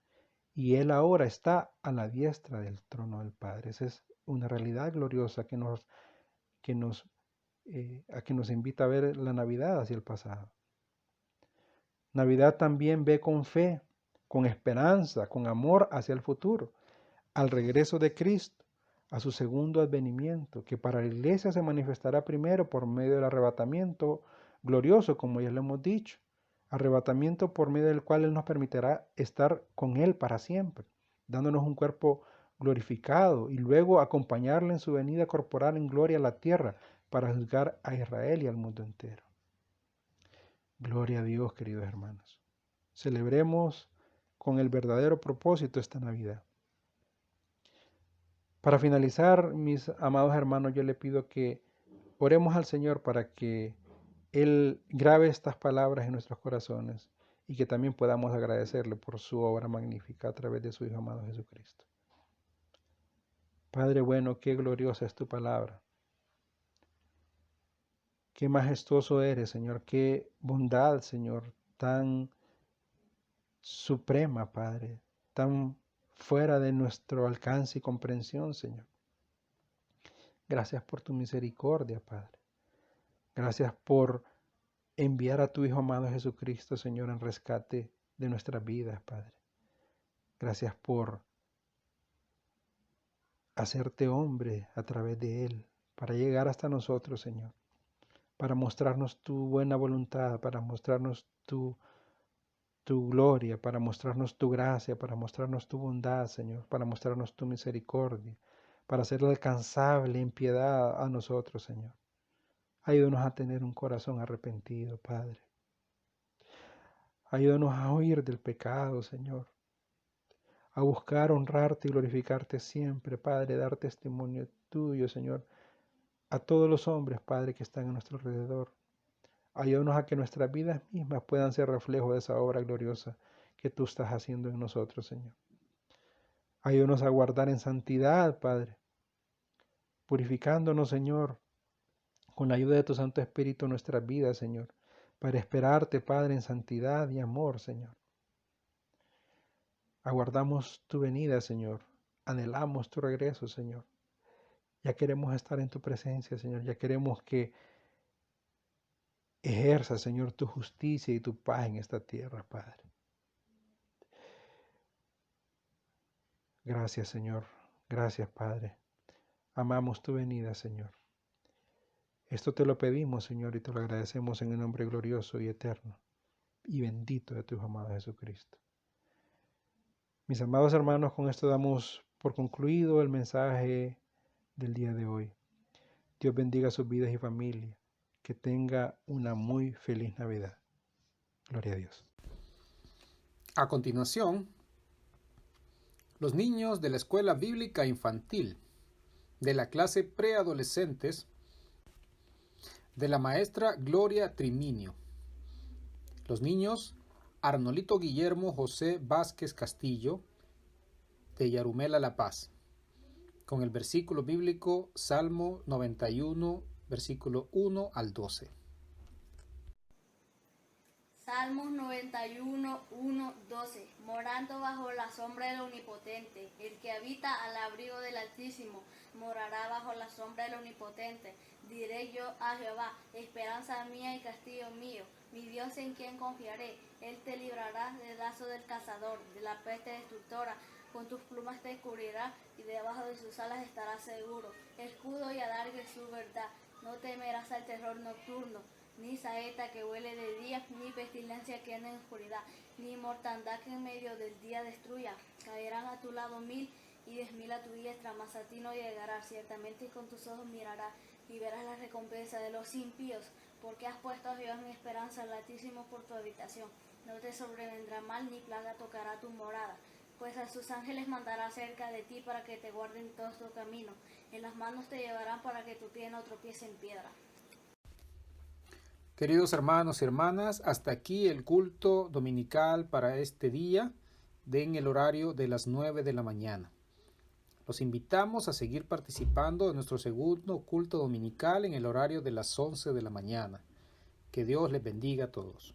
Y Él ahora está a la diestra del trono del Padre. Esa es una realidad gloriosa a que nos invita a ver la Navidad hacia el pasado. Navidad también ve con fe, con esperanza, con amor hacia el futuro, al regreso de Cristo, a su segundo advenimiento, que para la iglesia se manifestará primero por medio del arrebatamiento glorioso, como ya lo hemos dicho, arrebatamiento por medio del cual Él nos permitirá estar con Él para siempre, dándonos un cuerpo glorificado y luego acompañarle en su venida corporal en gloria a la tierra para juzgar a Israel y al mundo entero. Gloria a Dios, queridos hermanos. Celebremos con el verdadero propósito esta Navidad. Para finalizar, mis amados hermanos, yo le pido que oremos al Señor para que Él grabe estas palabras en nuestros corazones y que también podamos agradecerle por su obra magnífica a través de su Hijo amado Jesucristo. Padre bueno, qué gloriosa es tu palabra. Qué majestuoso eres, Señor. Qué bondad, Señor, tan suprema, Padre, tan fuera de nuestro alcance y comprensión, Señor. Gracias por tu misericordia, Padre. Gracias por enviar a tu Hijo amado Jesucristo, Señor, en rescate de nuestras vidas, Padre. Gracias por hacerte hombre a través de Él para llegar hasta nosotros, Señor. para mostrarnos tu buena voluntad, para mostrarnos tu gloria, para mostrarnos tu gracia, para mostrarnos tu bondad, Señor, para mostrarnos tu misericordia, para ser alcanzable en piedad a nosotros, Señor. Ayúdanos a tener un corazón arrepentido, Padre. Ayúdanos a huir del pecado, Señor. A buscar honrarte y glorificarte siempre, Padre, dar testimonio tuyo, Señor, a todos los hombres, Padre, que están a nuestro alrededor. Ayúdanos a que nuestras vidas mismas puedan ser reflejo de esa obra gloriosa que tú estás haciendo en nosotros, Señor. Ayúdanos a guardar en santidad, Padre, purificándonos, Señor, con la ayuda de tu Santo Espíritu nuestras vidas, Señor, para esperarte, Padre, en santidad y amor, Señor. Aguardamos tu venida, Señor. Anhelamos tu regreso, Señor. Ya queremos estar en tu presencia, Señor. Ya queremos que ejerza, Señor, tu justicia y tu paz en esta tierra, Padre. Gracias, Señor. Gracias, Padre. Amamos tu venida, Señor. Esto te lo pedimos, Señor, y te lo agradecemos en el nombre glorioso y eterno y bendito de tu Hijo amado Jesucristo. Mis amados hermanos, con esto damos por concluido el mensaje del día de hoy. Dios bendiga sus vidas y familia. Que tenga una muy feliz Navidad. Gloria a Dios. A continuación, los niños de la Escuela Bíblica Infantil de la clase preadolescentes de la maestra Gloria Triminio. Los niños Arnolito Guillermo José Vázquez Castillo, de Yarumela La Paz, con el versículo bíblico Salmo 91, versículo 1 al 12. Salmos 91, 1, 12. Morando bajo la sombra del Omnipotente, el que habita al abrigo del Altísimo, morará bajo la sombra del Omnipotente. Diré yo a Jehová, esperanza mía y castillo mío, mi Dios en quien confiaré. Él te librará del lazo del cazador, de la peste destructora. Con tus plumas te cubrirá y debajo de sus alas estarás seguro. Escudo y adarga es su verdad. No temerás al terror nocturno, ni saeta que huele de día, ni pestilencia que anda en oscuridad, ni mortandad que en medio del día destruya. Caerán a tu lado 1000 y 10.000 a tu diestra, mas a ti no llegará. Ciertamente con tus ojos mirarás y verás la recompensa de los impíos, porque has puesto a Jehová mi esperanza, al Altísimo por tu habitación. No te sobrevendrá mal, ni plaga tocará tu morada, pues a sus ángeles mandará cerca de ti para que te guarden todos tus caminos. En las manos te llevarán para que tu pie no tropiece en piedra. Queridos hermanos y hermanas, hasta aquí el culto dominical para este día, en el horario de las 9 de la mañana. Los invitamos a seguir participando de nuestro segundo culto dominical en el horario de las 11 de la mañana. Que Dios les bendiga a todos.